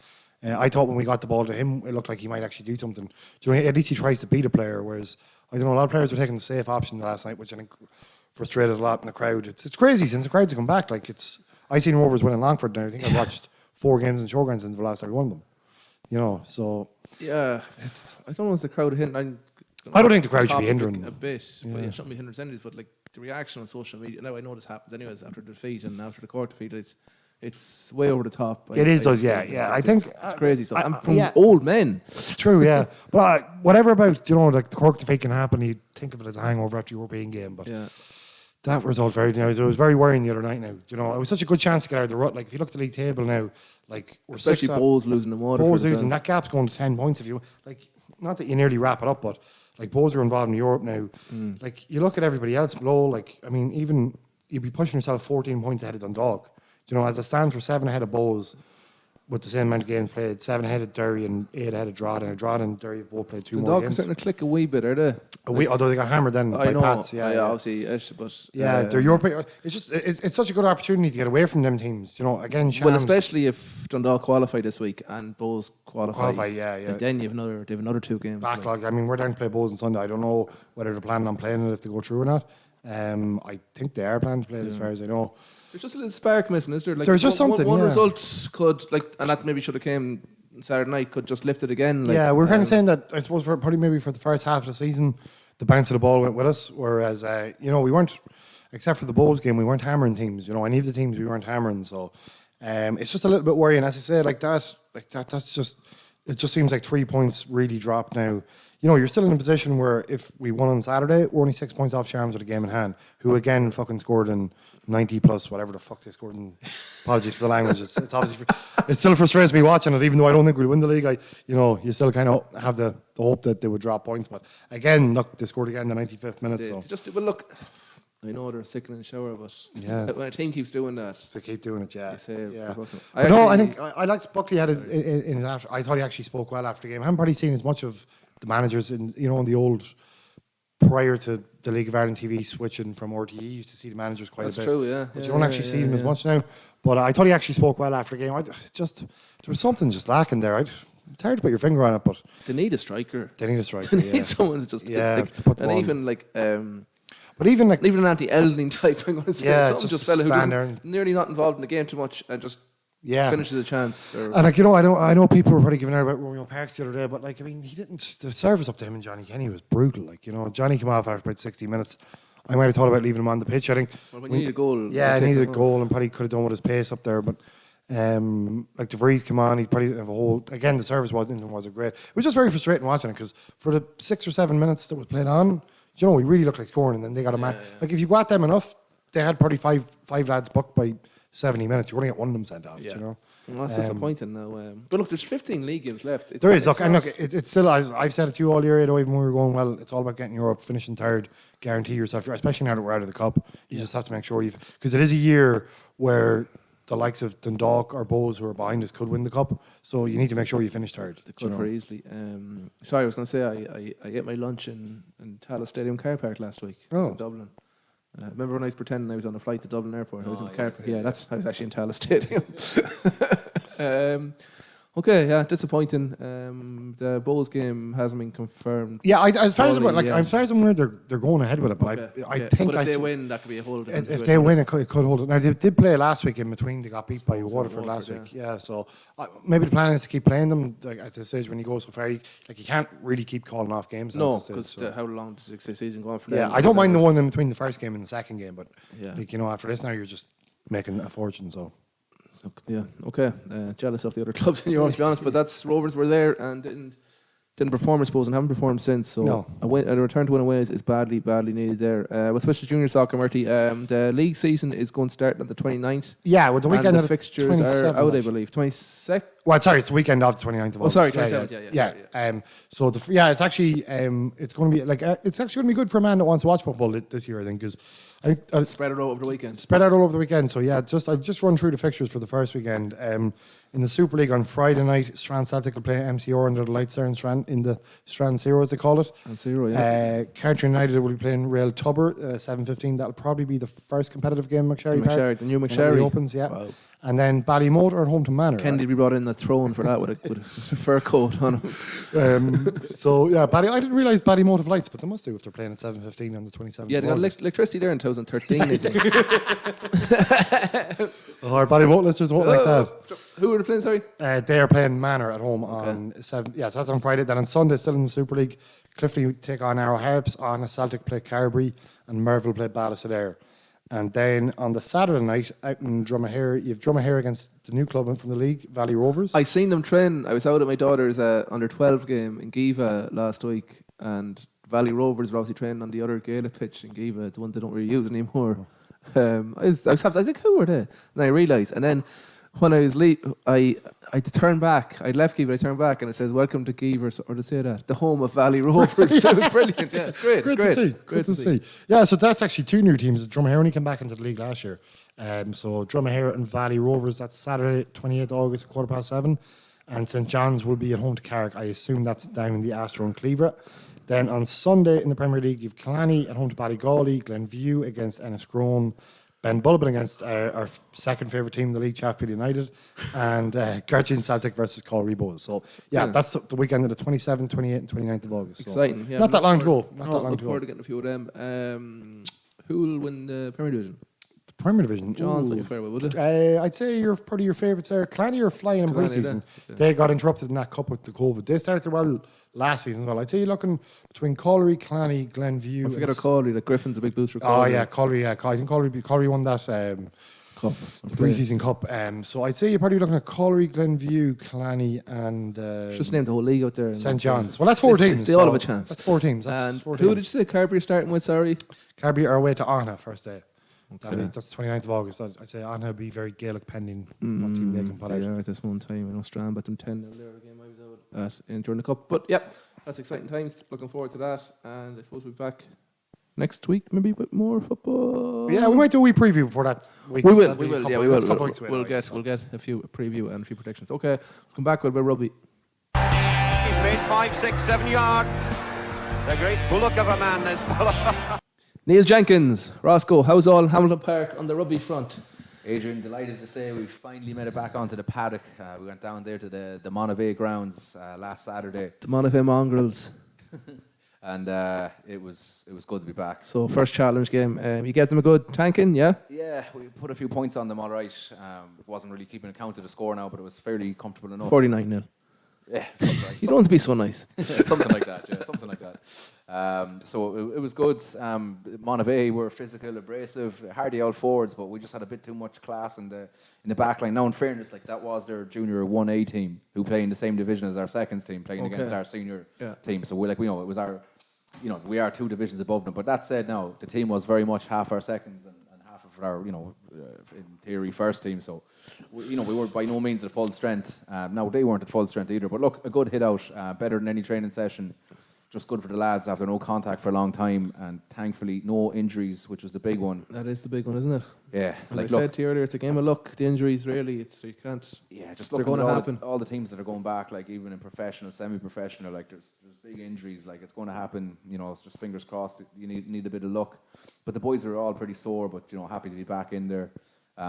I thought when we got the ball to him, it looked like he might actually do something. At least he tries to beat a player, whereas, I don't know, a lot of players were taking the safe option last night, which I think frustrated a lot in the crowd. It's crazy since the crowds have come back. Like I seen Rovers win in Longford now. I think I watched 4 games in Showgrounds and the last every one of them. You know, so yeah, I don't know if the crowd hindering. I don't think the crowd should be hindering a bit. But it shouldn't be hindering anyways. But like the reaction on social media now, I know this happens anyways after the defeat and after the court defeat. It's way over the top. I think it's crazy. So I'm from old men. True, yeah. But whatever about like the Cork defeat can happen, you think of it as a hangover after a European game. But that result it was very worrying the other night. Now, it was such a good chance to get out of the rut. Like if you look at the league table now, like especially Bowes losing the water. Bowes losing that gap's going to 10 points. If you like, not that you nearly wrap it up, but like Bowes are involved in Europe now. Like you look at everybody else below. Like I mean, even you'd be pushing yourself 14 points ahead of Dundalk. As it stands, we're 7 ahead of Bowes with the same amount of games played, 7 ahead of Derry and 8 ahead of Drogheda. And Drogheda and Derry have both played 2 more games. Are starting to click a wee bit, are they? Although they got hammered then by Pats. Obviously. But they're European. It's just it's such a good opportunity to get away from them teams. Again, Shams, well, especially if Dundalk qualify this week and Bowes qualify. Yeah. And then they have another 2 games. Backlog. Like. I mean, we're down to play Bowes on Sunday. I don't know whether they're planning on playing it if they go through or not. I think they are planning to play it as far as I know. There's just a little spark missing, is there? Like there's just something. One result could, and that maybe should have came Saturday night, could just lift it again. We're kind of saying that. I suppose probably for the first half of the season, the bounce of the ball went with us. Whereas we weren't, except for the Bowes game, we weren't hammering teams. Any of the teams we weren't hammering. So it's just a little bit worrying. As I say, that's just. It just seems like 3 points really dropped now. You're still in a position where if we won on Saturday, we're only 6 points off Shams with a game in hand, who again fucking scored in 90 plus whatever the fuck they scored. And apologies for the language. It's obviously it still frustrates me watching it, even though I don't think we'll win the league. You still kind of have the hope that they would drop points. But again, look, they scored again in the 95th minute. Look, I know they're sick in the shower, but when a team keeps doing that, to keep doing it, I think I liked Buckley had it in his after. I thought he actually spoke well after the game. I haven't probably seen as much of the managers in the old prior to the League of Ireland TV switching from RTE. You used to see the managers quite a bit. That's true, yeah. But you don't actually see them as much now. But I thought he actually spoke well after the game. There was something just lacking there. It's hard to put your finger on it, but they need a striker. They need someone to just to put them and on. Even but even an anti-Elding type, I'm going to say, just fella who doesn't nearly not involved in the game too much and just finishes a chance. And I know people were probably giving out about Romeo Parks the other day, but he didn't. The service up to him and Johnny Kenny was brutal. Johnny came off after about 60 minutes. I might have thought about leaving him on the pitch. I think. Well, when you need a goal. Yeah, he needed a goal and probably could have done with his pace up there, but. De Vries came on, he probably didn't have a whole. Again, the service wasn't great. It was just very frustrating watching it because for the 6 or 7 minutes that was played on, we really looked like scoring, and then they got a man. Like if you got them enough, they had probably five lads booked by 70 minutes. You're going to get one of them sent off. Well, that's disappointing now. But look, there's 15 league games left. It's still. I've said it to you all year, even when we were going well. It's all about getting Europe, finishing third, guarantee yourself. Especially now that we're out of the cup, you just have to make sure because it is a year where the likes of Dundalk or Bowes who are behind us could win the cup. So you need to make sure you finish third. They could very easily. Sorry, I was going to say I ate my lunch in Tallaght Stadium car park last week in Dublin. Remember when I was pretending I was on a flight to Dublin Airport? I was in the car park. I was actually in Tallaght Stadium. Disappointing. The Bowes game hasn't been confirmed. Yeah, as far as I'm aware, they're going ahead with it. But I think if they win, that could be a whole different. If they win, it could hold it. Now they did play last week in between. They got beat by Waterford last week. Yeah, so maybe the plan is to keep playing them at the stage when you go so far. You can't really keep calling off games. No, because how long does the season go on for? Yeah, I don't mind the one in between the first game and the second game, but after this now you're just making a fortune. So. Yeah, okay. Jealous of the other clubs in Europe, to be honest, but that's Rovers were there and didn't perform, I suppose, and haven't performed since. So a return to win away is badly needed there. With especially junior soccer, Murty, the league season is going to start on the 29th. Yeah, with the weekend and the fixtures are out, I believe. 22nd. Well, sorry, it's the weekend of the 29th of August. Oh, sorry, 27th. It's actually it's going to be it's actually going to be good for a man that wants to watch football this year, I think, because. Spread it all over the weekend. So I've just run through the fixtures for the first weekend. In the Super League on Friday night, Strand Celtic will play MCR under the lights there in Strand, in the Strand Zero, as they call it. And Zero, yeah. Carter United will be playing Real Tubber 7:15. That'll probably be the first competitive game in McSherry Park. The new McSherry opens, yeah. Wow. And then Ballymote are at home to Manor. Kennedy be brought in the throne for that with a fur coat on him. So yeah, I didn't realise Ballymote have lights, but they must do if they're playing at 7:15 on the 27th. Yeah, they got electricity there in 2013. I think. Our Ballymote listeners won't like that. Who are they playing? Sorry, they are playing Manor at home on 7. Yeah, so that's on Friday. Then on Sunday, still in the Super League, Clifton take on Arrow Harps, on Celtic play Carberry, and Merville play Ballysadair. And then on the Saturday night, out in Dromahare, you have Dromahare against the new club from the league, Valley Rovers. I seen them train. I was out at my daughter's under-12 game in Giva last week, and Valley Rovers were obviously training on the other Gaelic pitch in Giva, the one they don't really use anymore. I was like, who were they? And I realised. And then when I was I had to turn back. I'd left Giva, I turned back, and it says, "Welcome to Giva," or to say that, the home of Valley Rovers. So it was brilliant. Yeah, it's great. Great to see. Yeah, so that's actually two new teams. Dromahare only came back into the league last year. So Dromahare and Valley Rovers, that's Saturday, 28th August, 7:15. And St. John's will be at home to Carrick. I assume that's down in the Astro and Cleaver. Then on Sunday in the Premier League, you've Killarney at home to Ballygawley, Glenview against Enniscrone, Ben Bulbin against our second favourite team in the league, Sheffield United, and Gertrude Celtic versus Colry Bows. So, yeah, that's the weekend of the 27th, 28th and 29th of August. Exciting. So, yeah, not that long to go. Look forward to getting a few of them. Who will win the Premier Division? The Premier Division? John's what you fair would it? I'd say probably your favourites there. Killarney are flying in pre-season. Yeah. They got interrupted in that cup with the COVID. They started well last season as well. I'd say you're looking between Colry, Killarney, Glenview. I forget our Colry. The Griffin's a big boost for Colry. Oh yeah, Colry. Yeah, I think Colry won that cup, the pre-season cup. So I'd say you're probably looking at Colry, Glenview, Killarney, and just name the whole league out there. St. John's. Well, that's 4 teams. They all have a chance. That's 4 teams. And who did you say Carberry are starting with? Sorry, Carberry are away to Anna first day. Okay. That's 29th of August. I'd say Anna will be very Gaelic pending what team they can put out. They are at this one time. I know Strand bet them 10-0 there. The game I was out at during the cup. But yep, that's exciting times. Looking forward to that. And I suppose we'll be back next week, maybe with more football. Yeah, we might do a wee preview before that week. We will. Yeah, we will. We'll get a few preview and a few predictions. Okay, we'll come back with a bit of rugby. He's made 5, 6, 7 yards. The great bullock of a man, this fella. Neil Jenkins, Roscoe, how's all Hamilton Park on the rugby front? Adrian, delighted to say we finally made it back onto the paddock. We went down there to the Monavea grounds last Saturday. The Monavea Mongrels. And it was good to be back. So first challenge game, you get them a good tanking, yeah? Yeah, we put a few points on them, all right. It wasn't really keeping account of the score now, but it was fairly comfortable enough. 49-0. Yeah, you don't want to be so nice. Something like that, yeah, something like that. So it was good. Monavea were physical, abrasive, hardy out forwards, but we just had a bit too much class in the back line. Now, in fairness, like that was their junior 1A team who play in the same division as our seconds team, playing against our senior team. So we know it was our, we are 2 divisions above them. But that said, now the team was very much half our seconds and half of our, in theory, first team. So we were by no means at full strength. Now they weren't at full strength either. But look, a good hit out, better than any training session. Just good for the lads after no contact for a long time, and thankfully no injuries, which was the big one. That is the big one, isn't it? Yeah. As I said to you earlier, it's a game of luck. The injuries, really, you can't. Yeah, just they're going to happen. All the teams that are going back, like even in professional, semi-professional, like there's big injuries. Like it's going to happen. It's just fingers crossed. You need a bit of luck. But the boys are all pretty sore, but happy to be back in there.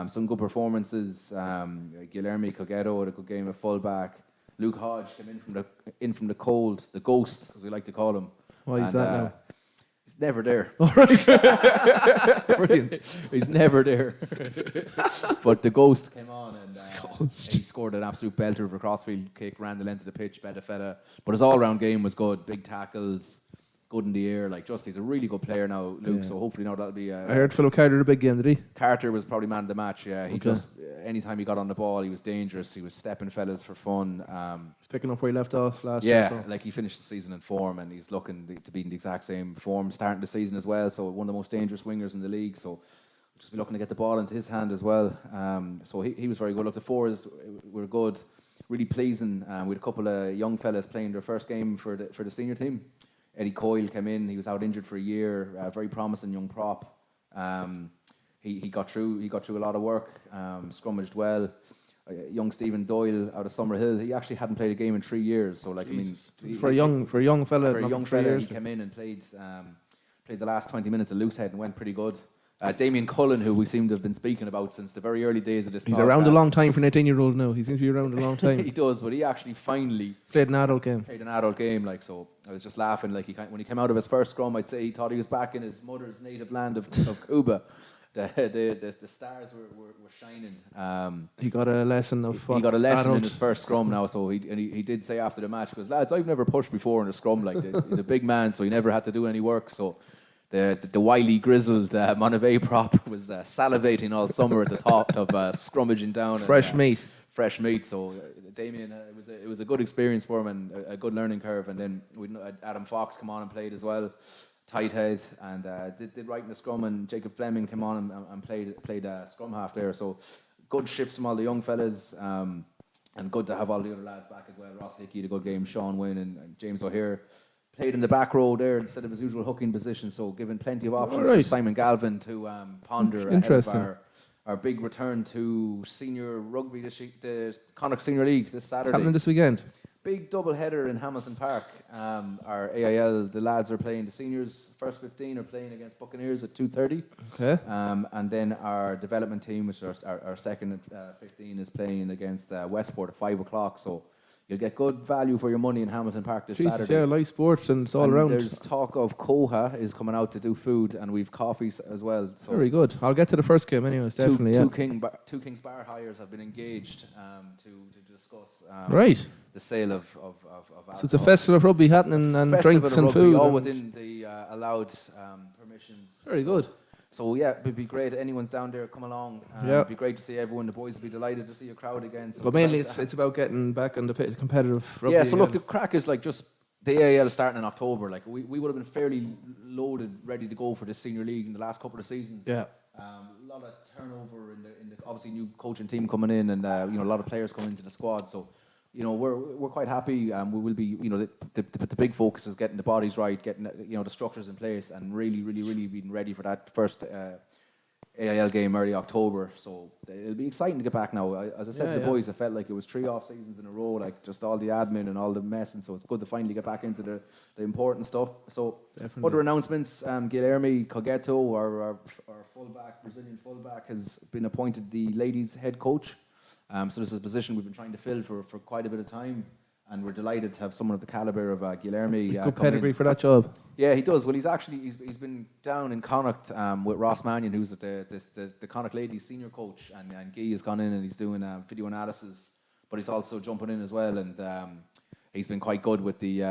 Some good performances. Guilherme Cogetto had a good game at fullback. Luke Hodge came in from the cold, the ghost, as we like to call him. Why is that now? He's never there. All right. Brilliant. He's never there. But the ghost came on and he scored an absolute belter of a crossfield kick, ran the length of the pitch, bet a fella. But his all-round game was good. Big tackles, good in the air. He's a really good player now, Luke. Yeah. So hopefully now that'll be. I heard Philip Carter had a big game, did he? Carter was probably man of the match. Yeah, he just anytime he got on the ball, he was dangerous. He was stepping fellas for fun. He's picking up where he left off last year. Yeah, like he finished the season in form, and he's looking to be in the exact same form starting the season as well. So one of the most dangerous wingers in the league. So we'll just be looking to get the ball into his hand as well. So he was very good. Look, the fours were good, really pleasing. We had a couple of young fellas playing their first game for the senior team. Eddie Coyle came in. He was out injured for a year. Very promising young prop. He got through a lot of work. Scrummaged well. Young Stephen Doyle out of Summerhill. He actually hadn't played a game in 3 years. So for a young fella, he came in and played the last 20 minutes of loose head and went pretty good. Damien Cullen, who we seem to have been speaking about since the very early days of this He's podcast. around a long time for an 18-year-old now. He seems to be around a long time. He does, but he actually finally played an adult game. Like, so I was just laughing. Like, when he came out of his first scrum, I'd say he thought he was back in his mother's native land of Cuba. The stars were shining. He got a lesson of He got a lesson in his first scrum now. So he did say after the match, because lads, I've never pushed before in a scrum. Like, he's a big man, so he never had to do any work. So the wily grizzled Monterey prop was salivating all summer at the top of scrummaging down fresh meat. So Damien, it was a good experience for him and a good learning curve. And then we Adam Fox come on and played as well, tight head, and did right in the scrum. And Jacob Fleming came on and played scrum half there. So good shifts from all the young fellas, and good to have all the other lads back as well. Ross Hickey had a good game, Sean Wynn and James O'Hare played in the back row there instead of his usual hooking position, so given plenty of options for Simon Galvin to ponder ahead of our big return to senior rugby, the Connacht Senior League this Saturday. It's happening this weekend. Big double header in Hamilton Park. Our AIL, the lads are playing, the seniors, first 15 are playing against Buccaneers at 2:30. Okay. And then our development team, which is our second 15, is playing against Westport at 5 o'clock. So you'll get good value for your money in Hamilton Park this Saturday. Yeah, live sport and it's all around. There's talk of Koha is coming out to do food, and we've coffees as well. So very good. I'll get to the first game anyways, definitely. Two Kings Bar hires have been engaged to discuss the sale of alcohol. So it's a festival of rugby happening and drinks and food. All within the allowed permissions. Very good. So yeah, it'd be great. Anyone's down there, come along. It'd be great to see everyone. The boys would be delighted to see a crowd again. So but mainly it's about getting back on the competitive rugby. Yeah, so look, the crack is like just the AIL starting in October. Like we would have been fairly loaded, ready to go for this senior league in the last couple of seasons. Yeah. A lot of turnover in the obviously new coaching team coming in, and a lot of players coming into the squad. So we're quite happy. We will be. The big focus is getting the bodies right, getting the structures in place, and really being ready for that first AIL game early October. So it'll be exciting to get back now. As I said to the boys, I felt like it was 3 off seasons in a row, like just all the admin and all the mess, and so it's good to finally get back into the important stuff. So other announcements: Guilherme Cogetto, our fullback, Brazilian fullback, has been appointed the ladies' head coach. So this is a position we've been trying to fill for quite a bit of time, and we're delighted to have someone of the calibre of Guilherme. He's good pedigree for that job. Yeah, he does. Well, he's been down in Connacht with Ross Mannion, who's the Connacht ladies senior coach, and Guy has gone in and he's doing video analysis, but he's also jumping in as well, and he's been quite good with the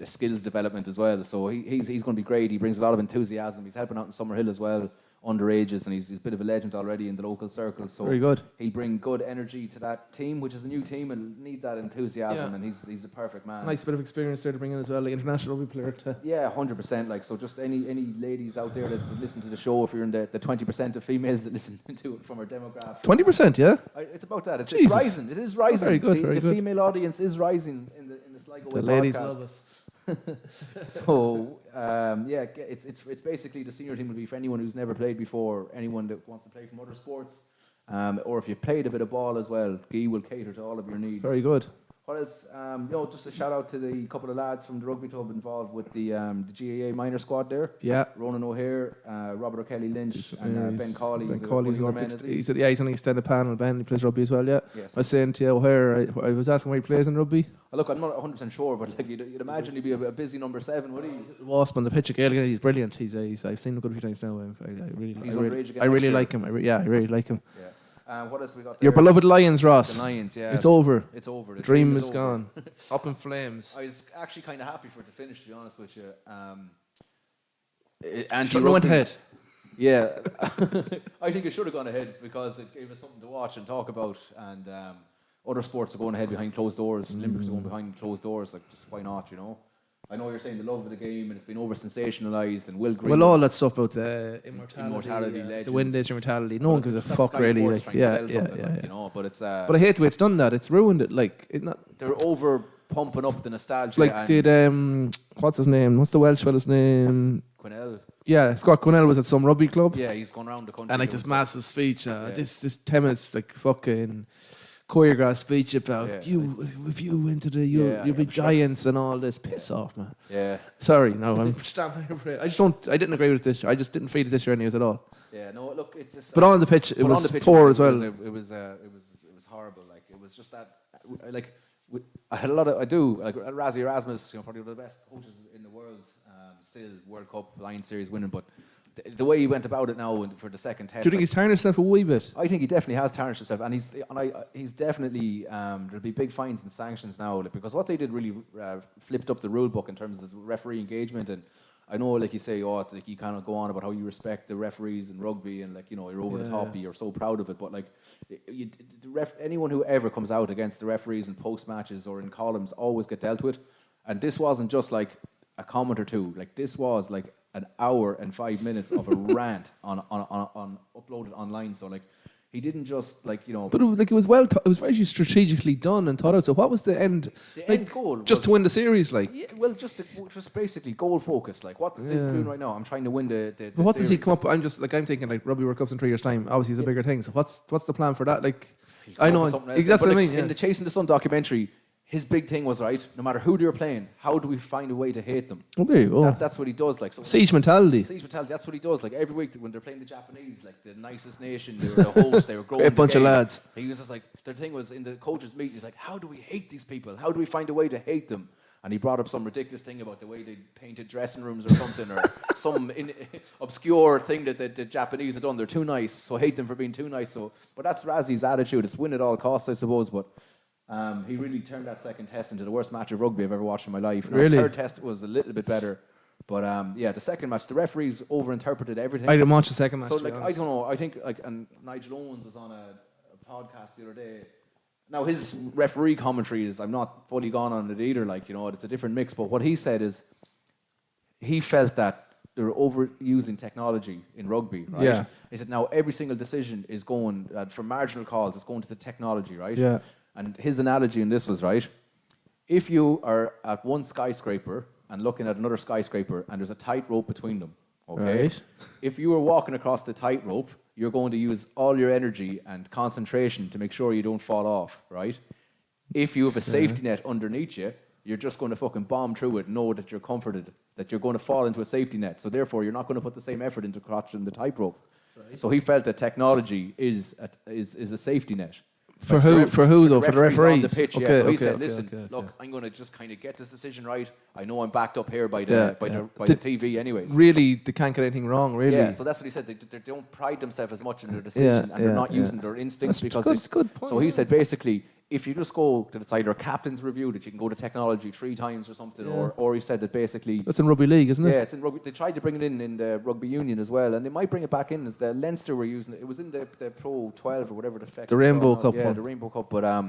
skills development as well. So he's going to be great. He brings a lot of enthusiasm. He's helping out in Summerhill as well, underages, and he's a bit of a legend already in the local circle. So very good. He'll bring good energy to that team, which is a new team and need that enthusiasm, and he's the perfect man. Nice bit of experience there to bring in as well, the international rugby player. Yeah, 100%. Like, so just any ladies out there that listen to the show, if you're in the 20% of females that listen to it from our demographic. 20%, yeah? It's about that. It's rising. It is rising. Very good, the female audience is rising in the Sligo the podcast. Ladies love us. So it's basically the senior team will be for anyone who's never played before, anyone that wants to play from other sports, or if you've played a bit of ball as well. Guy will cater to all of your needs. Very good. What else? Just a shout out to the couple of lads from the rugby club involved with the GAA minor squad there. Yeah. Ronan O'Hare, Robert O'Kelly Lynch, and Ben Cawley. Ben Cawley's on he's on the extended panel. Ben, he plays rugby as well. Yeah. Yes. I was saying to you, O'Hare, I was asking where he plays in rugby. Look, I'm not 100% sure, but like you'd imagine he'd be a busy number 7, would he? Wasp on the pitch again. He's brilliant. I've seen him a good few times now. I really like him. I really like him. Yeah. What else we got there? Your beloved Lions, Ross. The Lions, yeah. It's over. It's over. The dream is gone. Up in flames. I was actually kind of happy for it to finish, to be honest with you. Shouldn't have went ahead. Yeah. I think it should have gone ahead because it gave us something to watch and talk about, and other sports are going ahead behind closed doors. Olympics are going behind closed doors. Like, just why not, I know you're saying the love of the game and it's been over sensationalized and Will Green. Well, all that stuff about the immortality, the win is immortality. No one gives a fuck really. Like, yeah. But it's. But I hate the way it's done that. It's ruined it. Like they're over pumping up the nostalgia. Like what's his name? What's the Welsh fella's name? Quinnell. Yeah, Scott Quinnell was at some rugby club. Yeah, he's gone around the country. And like this massive speech. This 10 minutes like fucking choreographed speech about Yeah. if you into the you'll be giants and all this. Piss off, man. Yeah. Sorry, no, I'm stamping over it. I didn't agree with it this year. I just didn't feel it this year anyways at all. Yeah, no, look, it's just. But on the pitch, it was poor as well. It was horrible. Like it was just that. Like I had a lot of. I do like Razzie Erasmus. Probably one of the best coaches in the world. Still World Cup Lions Series winning, but the way he went about it now for the second test. Do you think he's tarnished himself a wee bit? I think he definitely has tarnished himself, and he's definitely there'll be big fines and sanctions now, because what they did really flipped up the rule book in terms of the referee engagement. And I know, like you say, it's like you kind of go on about how you respect the referees in rugby, and like you're over the top, you're so proud of it. But like, anyone who ever comes out against the referees in post matches or in columns always get dealt with. And this wasn't just like a comment or two. Like this was like an hour and 5 minutes of a rant on uploaded online. So like he didn't just like But it was it was very strategically done and thought out. So what was the end? The end goal just to win the series, like. Yeah, well, just basically goal focused. Like what's he doing right now? I'm trying to win the But what series. does he come up? I'm thinking like Rugby World Cups in 3 years' time. Obviously, it's a bigger thing. So what's the plan for that? Like, I know that's what I mean. In the Chasing the Sun documentary, his big thing was, right, no matter who they're playing, how do we find a way to hate them? Oh, there you go. That's what he does. Like siege mentality. Siege mentality. That's what he does. Like every week when they're playing the Japanese, like the nicest nation, they were the host, they were growing. A bunch of lads. He was just like, their thing was in the coaches' meeting. He's like, how do we hate these people? How do we find a way to hate them? And he brought up some ridiculous thing about the way they painted dressing rooms or something, or some obscure thing that the Japanese had done. They're too nice, so hate them for being too nice. But that's Razzie's attitude. It's win at all costs, I suppose. But he really turned that second test into the worst match of rugby I've ever watched in my life. Now, Really? The third test was a little bit better. But the second match, the referees overinterpreted everything. I didn't watch the second match. So like, I don't know. I think and Nigel Owens was on a podcast the other day. Now his referee commentary is, I'm not fully gone on it either. Like it's a different mix. But what he said is, he felt that they were overusing technology in rugby. Right? Yeah. He said now every single decision is going for marginal calls. It's going to the technology, right? Yeah. And his analogy in this was, right, if you are at one skyscraper and looking at another skyscraper and there's a tightrope between them, okay? Right. If you were walking across the tightrope, you're going to use all your energy and concentration to make sure you don't fall off, right? If you have a safety net underneath you, you're just going to fucking bomb through it, know that you're comforted, that you're going to fall into a safety net. So therefore, you're not going to put the same effort into crotching the tightrope. Right. So he felt that technology is a safety net. For who though? For the referees? On the pitch, okay, So he okay, said, okay, listen, okay. look, I'm going to just kind of get this decision right. I know I'm backed up here by the TV anyways. Really, they can't get anything wrong, really. Yeah, so that's what he said. They don't pride themselves as much in their decision, and they're not using their instincts That's good point. So he said, basically, if you just go that it's either a captain's review that you can go to technology 3 times or something, or he said that basically That's in rugby league, isn't it? yeah, it's in rugby. They tried to bring it in the rugby union as well, and they might bring it back in as the Leinster were using it. It was in the Pro 12 or whatever The Rainbow Cup Yeah, one. the Rainbow Cup. But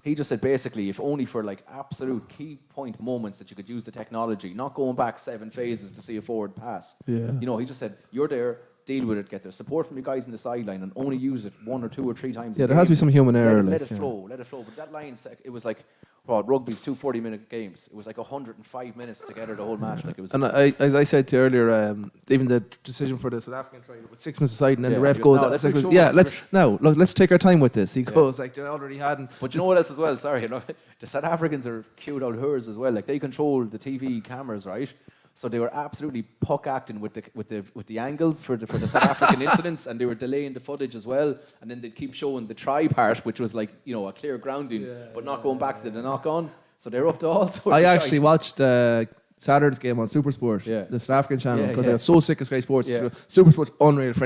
he just said basically, if only for like absolute key point moments that you could use the technology, not going back 7 phases to see a forward pass. Yeah. He just said you're there. Deal with it, get their support from you guys in the sideline, and only use it 1 or 2 or 3 times. Yeah, there has to be some human error. Let it flow. But that line, it was like, rugby's 2 40-minute games. It was like 105 minutes together the whole match. Like it was. And as I said to you earlier, even the decision for the South African try with 6 minutes aside, and then the ref goes, let's take our time with this. He goes like they already hadn't. But you know what else as well? Sorry, the South Africans are cute out hers as well. Like they control the TV cameras, right? So they were absolutely puck acting with the angles for the South African incidents, and they were delaying the footage as well. And then they'd keep showing the try part, which was like a clear grounding, but not going back to the knock on. So they're up to all sorts. I of actually shite. watched Saturday's game on SuperSport, the South African channel, because I got so sick of Sky Sports. Yeah. SuperSport's unreal. For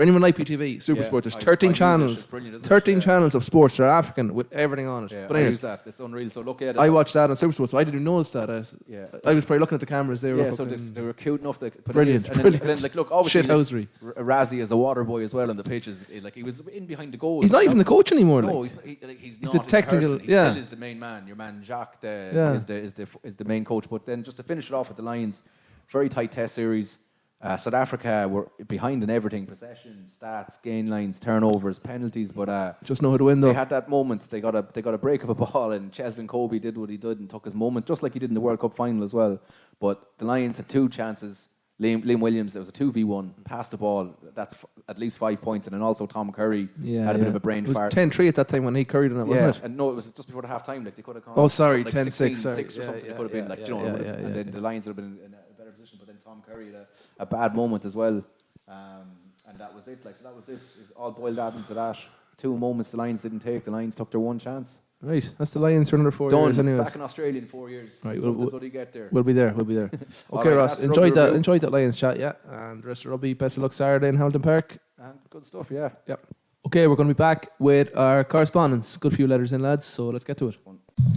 anyone like PTV, SuperSport, there's 13 channels. 13 channels of sports that are African with everything on it. Yeah, but I anyways, use that. It's unreal. So look at it. I watched that on SuperSport, so I didn't notice that. I was probably looking at the cameras. They were so they were cute enough to put brilliant, it in. brilliant. And then like, look, obviously, shithousery. Razzie is a water boy as well on the pitches. Like he was in behind the goals. He's not even the coach anymore. No, like. he's the not technical. He still is the main man. Your man Jacques is the main coach. But then just to finish it off with the Lions, very tight test series. South Africa were behind in everything: possession, stats, gain lines, turnovers, penalties. But just know how to win though. They had that moment. They got a break of a ball, and Cheslin Colby did what he did and took his moment, just like he did in the World Cup final as well. But the Lions had 2 chances. Liam Williams, there was a 2v1, passed the ball, that's at least 5 points, and then also Tom Curry had a bit of a brain fart. It was 10-3 at that time when he curried in it, wasn't it? And no, it was just before the half time, like they could have gone. Oh, sorry, like 10-6, 16-6 or something. It could have been like, and then the Lions would have been in a better position. But then Tom Curry had a bad moment as well, and that was it. Like, so that was it. It all boiled down into that. 2 moments the Lions didn't take. The Lions took their one chance. Right, that's the Lions for another 4 years anyways. Back in Australia in 4 years. Right, Did he get there? We'll be there. Okay, right, Ross, enjoyed that Lions chat, yeah. And the rest of rugby, best of luck Saturday in Hamilton Park. And good stuff, yeah. Yep. Okay, we're going to be back with our correspondence. Good few letters in, lads, so let's get to it.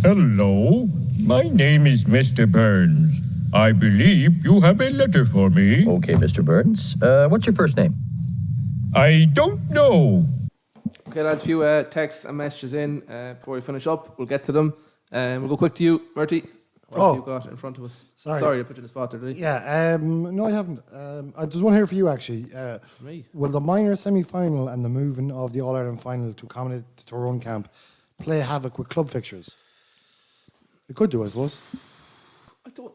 Hello, my name is Mr. Burns. I believe you have a letter for me. Okay, Mr. Burns. What's your first name? I don't know. Okay, lads, a few texts and messages in before we finish up. We'll get to them. We'll go quick to you, Murty. What have you got in front of us? Sorry, I put you in the spot there, did I? Yeah, no, I haven't. There's one here for you, actually. Will the minor semi-final and the moving of the All-Ireland final to accommodate the Tyrone camp play havoc with club fixtures? It could do, I suppose. I don't...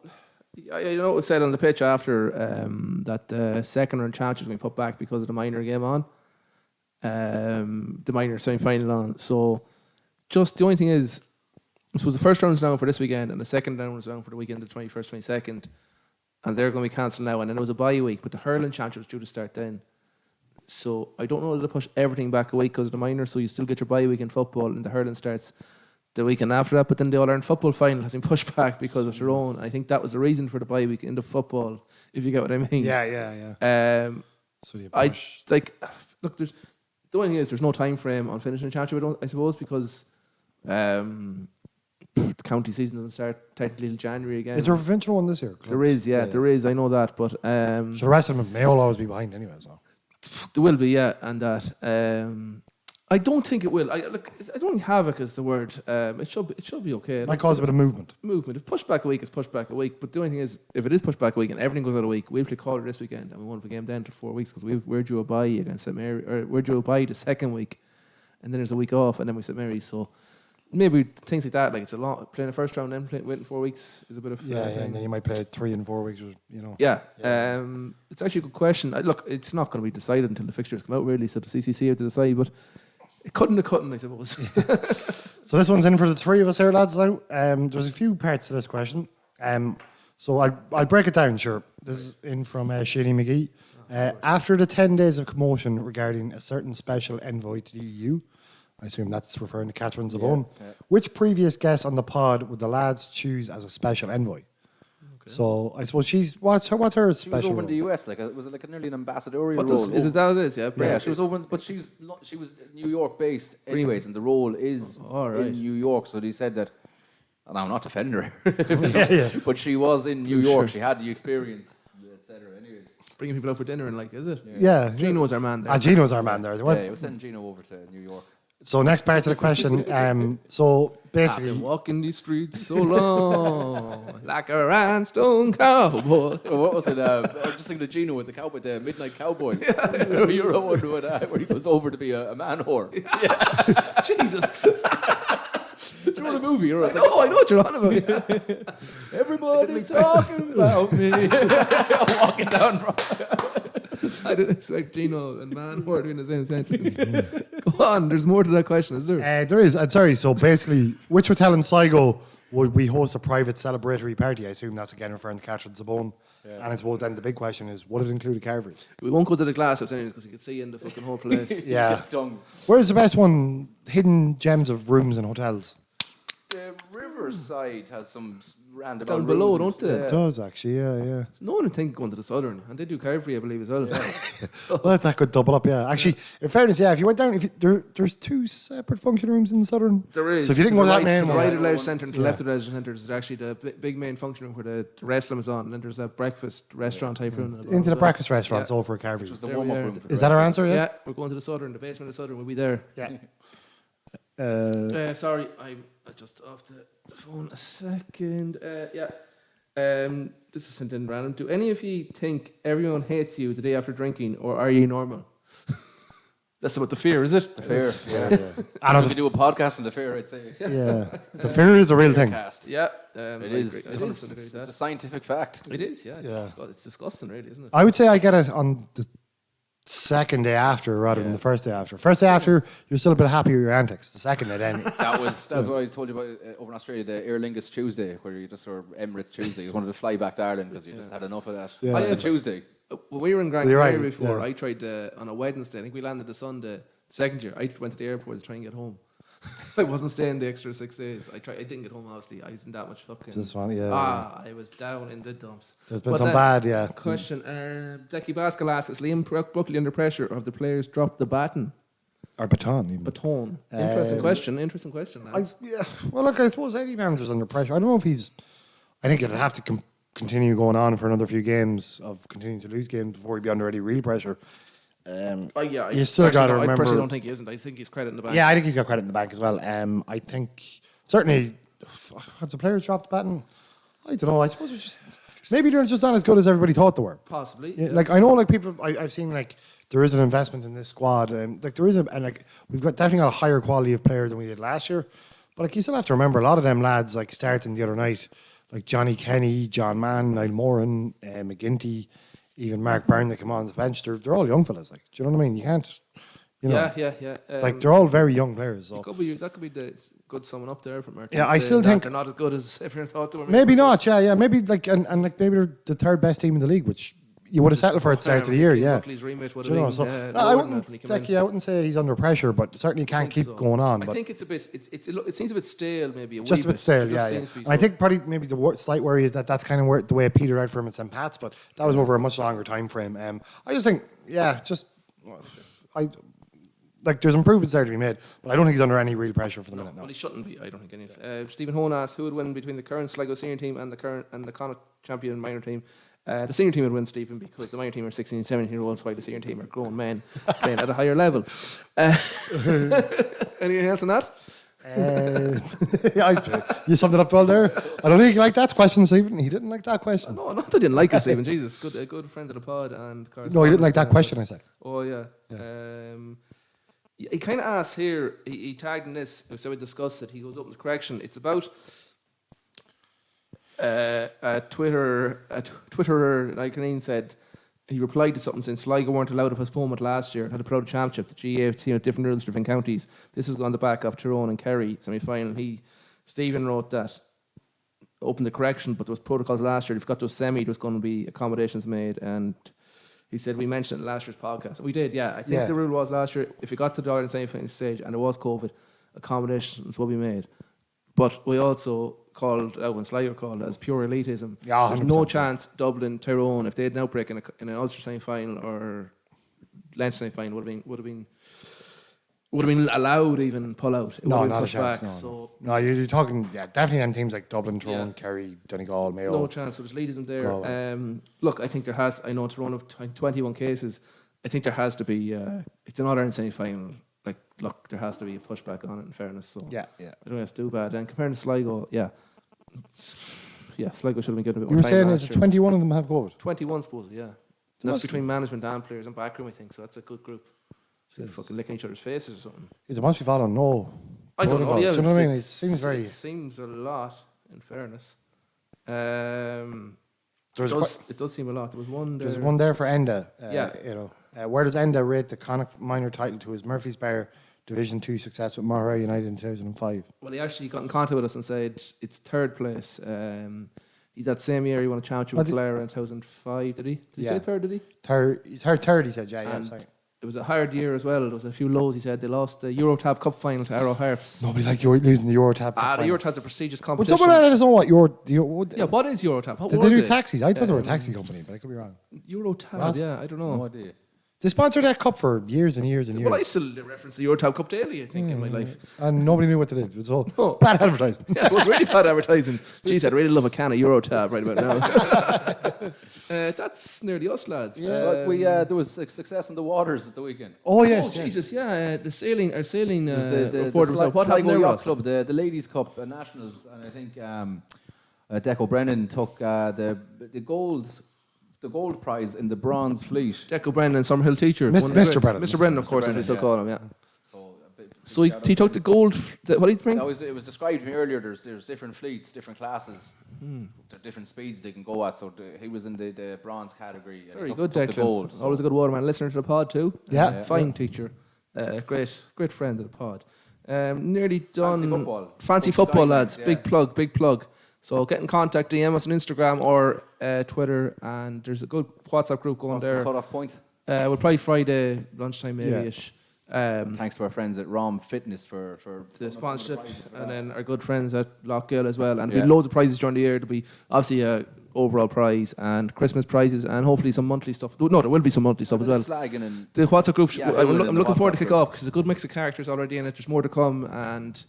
You know what was said on the pitch after that the second round challenge was going to be put back because of the minor game on. The minor semi-final on. So just the only thing is, I suppose the first round is down for this weekend and the second round is down for the weekend, the 21st, 22nd, and they're going to be cancelled now. And then it was a bye week, but the hurling championship was due to start then. So I don't know whether to push everything back a week because of the minor, so you still get your bye week in football and the hurling starts the weekend after that. But then the All-Ireland football final has been pushed back because of Tyrone. I think that was the reason for the bye week in the football, if you get what I mean. Yeah. So you push. Look, the only thing is there's no time frame on finishing the championship, I suppose, because the county season doesn't start technically till January again. Is there a provincial one this year? Clubs? There is, there is. I know that, but so the rest of them may all always be behind anyway. So there will be, yeah, and that. I don't think it will. I don't think havoc is the word. It should be okay. It might cause a bit of movement. If pushed back a week, it's pushed back a week. But the only thing is, if it is pushed back a week and everything goes out a week, we'll play Calder this weekend and we won't have a game then for 4 weeks because we're due a bye against St Mary, or we're due a bye the second week, and then there's a week off, and then we St Mary. So maybe things like that, like it's a lot. Playing the first round, then waiting 4 weeks is a bit of and then you might play 3 and 4 weeks. It's actually a good question. Look, it's not going to be decided until the fixtures come out, really. So the CCC have to decide, but. It couldn't have cut, I suppose. So this one's in for the three of us here, lads. Now, there's a few parts to this question. So I'll break it down, sure. This is in from Shani McGee. After the 10 days of commotion regarding a certain special envoy to the EU, I assume that's referring to Catherine Zabone, which previous guest on the pod would the lads choose as a special envoy? So I suppose what's her special? She was over in the US, was it like nearly an ambassadorial role? Is it that it is? Yeah, she was over, but she was New York based anyways, and the role is in New York. So they said that, and I'm not defending her, but she was in New York. She had the experience, etc. Anyways, bringing people out for dinner and is it? Yeah, Gino's our man there. Gino's our man there. Yeah, he was sending Gino over to New York. So next part of the question, so basically... I've been walking these streets so long, like a rhinestone cowboy. What was it? I was just thinking of Gino with the cowboy, the Midnight Cowboy. You're one where he goes over to be a man whore. Yeah. Jesus. Do you know the movie? I know what you're on about. Yeah. Everybody's talking about me. I'm walking down. I didn't expect Gino and man whore doing the same sentence. Go on, there's more to that question, is there? There is. Sorry, so basically, which hotel in Sligo would we host a private celebratory party? I assume that's again referring to Catherine Zabone. And I suppose then the big question is, would it include a carvery? We won't go to the glass house anyway because you can see in the fucking whole place. Yeah. Where's the best one? Hidden gems of rooms and hotels. The Riverside has some random down below, don't they? It does actually, yeah. No one would think going to the Southern, and they do carvery, I believe, as well. Yeah. Well, that could double up, yeah. Actually, in fairness, if you went down, there's 2 separate function rooms in the Southern. There is. So if you didn't go to that main one, to the right of the leisure centre and to the left of the leisure centre, there's actually the big main function room where the wrestling is on, and then there's a breakfast restaurant type room. Into the breakfast restaurant's all for a carvery. Which was the warm-up room. Is that our answer? Yeah, we're going to the Southern. The basement of the Southern will be there. Yeah. Sorry, I'm just off the phone a second. This was sent in random. Do any of you think everyone hates you the day after drinking, or are you normal? That's about the fear, is it? The fear. Yeah. I know we do a podcast on the fear, I'd say. Yeah. The fear is a real thing. Yeah. It is. It's a scientific fact. It is, yeah. It's disgusting, really, isn't it? I would say I get it on the second day after rather than the first day after. First day after, you're still a bit happy with your antics. The second day then. That was what I told you about over in Australia, the Aer Lingus Tuesday, where you just, or Emirates Tuesday, you wanted to fly back to Ireland because you just had enough of that. Yeah. The Tuesday. When we were in Gran You're Canaria right, before, yeah. I tried on a Wednesday. I think we landed the Sunday. Second year, I went to the airport to try and get home. I wasn't staying the extra 6 days. I didn't get home, obviously. I was in that much fucking... This one, yeah. I was down in the dumps. There's been some bad, yeah. Question. Decky Bascal asks, is Liam Buckley under pressure, or have the players dropped the baton? Or baton, even. Baton. Interesting question. Lads. Well, look, I suppose any manager's under pressure. I don't know if he's... I think it'll have to continue going on for another few games of continuing to lose games before he'd be under any real pressure. You still got to remember. I personally don't think he isn't. I think he's credit in the bank. Yeah, I think he's got credit in the bank as well. I think certainly have the players dropped the baton. I don't know. I suppose it's just maybe they're just not as good as everybody thought they were. Possibly. Yeah. Like I know, like people, I've seen like there is an investment in this squad, and like there is and like we've definitely got a higher quality of player than we did last year. But like you still have to remember a lot of them lads like starting the other night, like Johnny Kenny, John Mann, Niall Moran, McGinty. Even Mark Byrne that came on the bench, they're all young fellas. Like, do you know what I mean? You can't, you know. Yeah. Like they're all very young players. So. That could be the good summing up there from Murty. Yeah, I still think they're not as good as everyone thought they were. Maybe not. Yeah. Maybe like and like maybe they're the third best team in the league, which you would have settled for at the start of the year. Yeah. Buckley's remit would have been. I wouldn't say he's under pressure, but certainly can't keep going on. I think it's a bit. It seems a bit stale, maybe. Just a bit stale, yeah. I think probably maybe the slight worry is that's kind of the way it petered out for him at St. Pat's, but that was over a much longer time frame. I just think, there's improvements there to be made, but I don't think he's under any real pressure for the minute. No. Well, he shouldn't be. I don't think anyways. Stephen Hone asks who would win between the current Sligo senior team and the Connacht champion minor team. The senior team would win, Stephen, because the minor team are 16 and 17-year-olds, while the senior team are grown men playing at a higher level. Anything else on that? You summed it up well there. I don't think he liked that question, Stephen. He didn't like that question. No, not that I didn't like it, Stephen. Jesus, a good friend of the pod and no, he didn't like that question. I said. Oh yeah. He kind of asked here. He tagged in this, so we discussed it. He goes up in the correction. It's about a Twitterer, like Caneen said. He replied to something saying Sligo weren't allowed a postponement last year and had a proud championship. The GAA team with different rules, different counties. This is on the back of Tyrone and Kerry semi-final. Stephen wrote that, opened the correction, but there was protocols last year. If you got to a semi, there was going to be accommodations made, and he said we mentioned it in last year's podcast. We did, yeah. I think the rule was last year, if you got to the Ireland semi-final stage and there was COVID, accommodations will be made. But we also called out when Sligo called it as pure elitism. Yeah, there's no chance Dublin, Tyrone, if they had an outbreak in an Ulster semi-final or Leinster semi-final, would have been allowed even pull out. It No, would have not been a pushed chance. back. No. So No, you're talking definitely on teams like Dublin, Tyrone, Kerry, Donegal, Mayo. no chance. There was elitism there. Look, I think there has. I know Tyrone of 21 cases. I think there has to be. It's an All-Ireland semi-final. Like, look, there has to be a pushback on it. In fairness, so Yeah. I don't think that's too bad. And comparing to Sligo, Sligo should have been given a bit You more were time saying last is year. 21 of them have COVID? 21 supposedly, yeah. And that's between management and players and backroom, I think. So that's a good group. So they're fucking licking each other's faces or something. They must be following I don't know. Yeah, you know what I mean? It seems very. It seems a lot. In fairness, it does seem a lot. There was one there. There's one there for Enda. Yeah. Where does Enda rate the Connacht minor title to his Murphy's Bar Division 2 success with Monterey United in 2005? Well, he actually got in contact with us and said it's third place. He's that same year he won a championship with Clare in 2005. Did he? Did he say third? Did he? Third. He said, yeah. Sorry. It was a hard year as well. There was a few lows. He said they lost the Eurotab Cup final to Arrow Harps. Nobody liked losing the Eurotab Cup final. The Eurotab's a prestigious Would competition. someone let us know what what is Eurotab? What did they do taxis? I thought they were a taxi company, but I could be wrong. Eurotab, yeah, I don't know. No idea. They sponsored that cup for years and years and years. Well, I still reference the Eurotab Cup daily, I think, in my life. And nobody knew what to do. It was all bad advertising. Yeah, it was really bad advertising. Jeez, I'd really love a can of Eurotab right about now. That's nearly us, lads. Yeah, there was success in the waters at the weekend. Oh, yes. Jesus, yeah. The sailing the reporter was out. What happened Sligo there, Yacht Ross? Club, the Ladies' Cup Nationals, and I think Deco Brennan took the gold the gold prize in the bronze fleet. Deco Brennan, Summerhill teacher. Mr. Brennan. Mr. Brennan, of course, as we still call him, yeah. So he took the gold. What did he bring? It was described to me earlier. There's different fleets, different classes, there are different speeds they can go at. So he was in the bronze category. And Very good, took the Declan. gold, so. Always a good waterman. Listener to the pod too. Yeah. Fine teacher. Great friend of the pod. Nearly done. Fancy Football football, guidelines, lads. yeah. Big plug. So get in contact, DM us on Instagram or Twitter, and there's a good WhatsApp group going What's there. the cut-off point? We'll probably Friday lunchtime maybe-ish. Thanks to our friends at ROM Fitness for the sponsorship, and then our good friends at Lockgill as well. And there'll be loads of prizes during the year. There'll be obviously a overall prize and Christmas prizes, and hopefully some monthly stuff. No, there will be some monthly stuff as well. The WhatsApp group, I'm looking forward to kick off because there's a good mix of characters already in it. There's more to come, and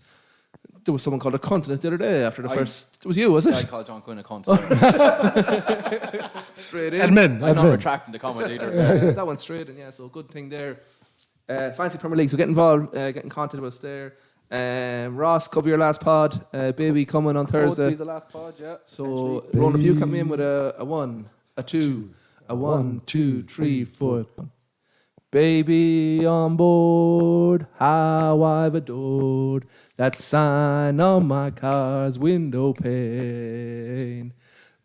there was someone called a continent the other day after the first. It was you, was it? I called John Quinn a continent. Straight in. Admin. I'm not retracting the comment either. That went straight in, yeah. So good thing there. Fancy Premier League, so get involved, get in contact with us there. Ross, cover your last pod. Baby coming on Thursday. Be the last pod, yeah. So Ronan, if you come in with a 1, a 2, a 1, 2, 3, 4. Baby on board, how I've adored that sign on my car's window pane.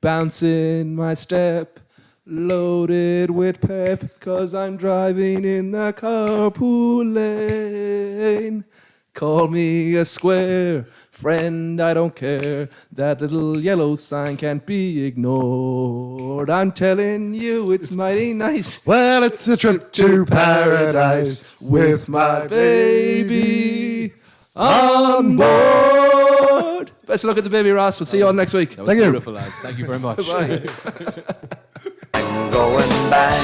Bouncing my step, loaded with pep, 'cause I'm driving in the carpool lane. Call me a square friend, I don't care. That little yellow sign can't be ignored. I'm telling you, it's mighty nice. Well, it's a trip to paradise with my baby on board. Best of luck at the baby, Ross. We'll see you all next week. That was beautiful, lads. Thank you very much. Bye. I'm going back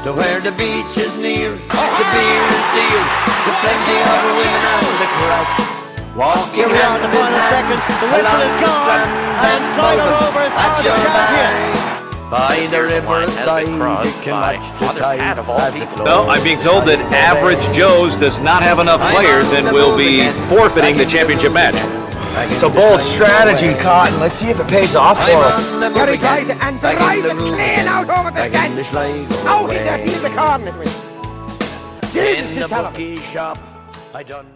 to where the beach is near, the beer is dear, there's plenty of women out the crack. Walking Here we are in the final seconds. The whistle is gone, and Sligo Rovers are the champions. By the riverside, you can watch the tide as it flows. No, I'm being told that Average Joe's does not have enough players and will be forfeiting the championship match. It's a bold strategy, Cotton. Let's see if it pays off for him. Murty tries and drives it clean out over the fence. Out in there, he's the corner. In the bookie shop, I done.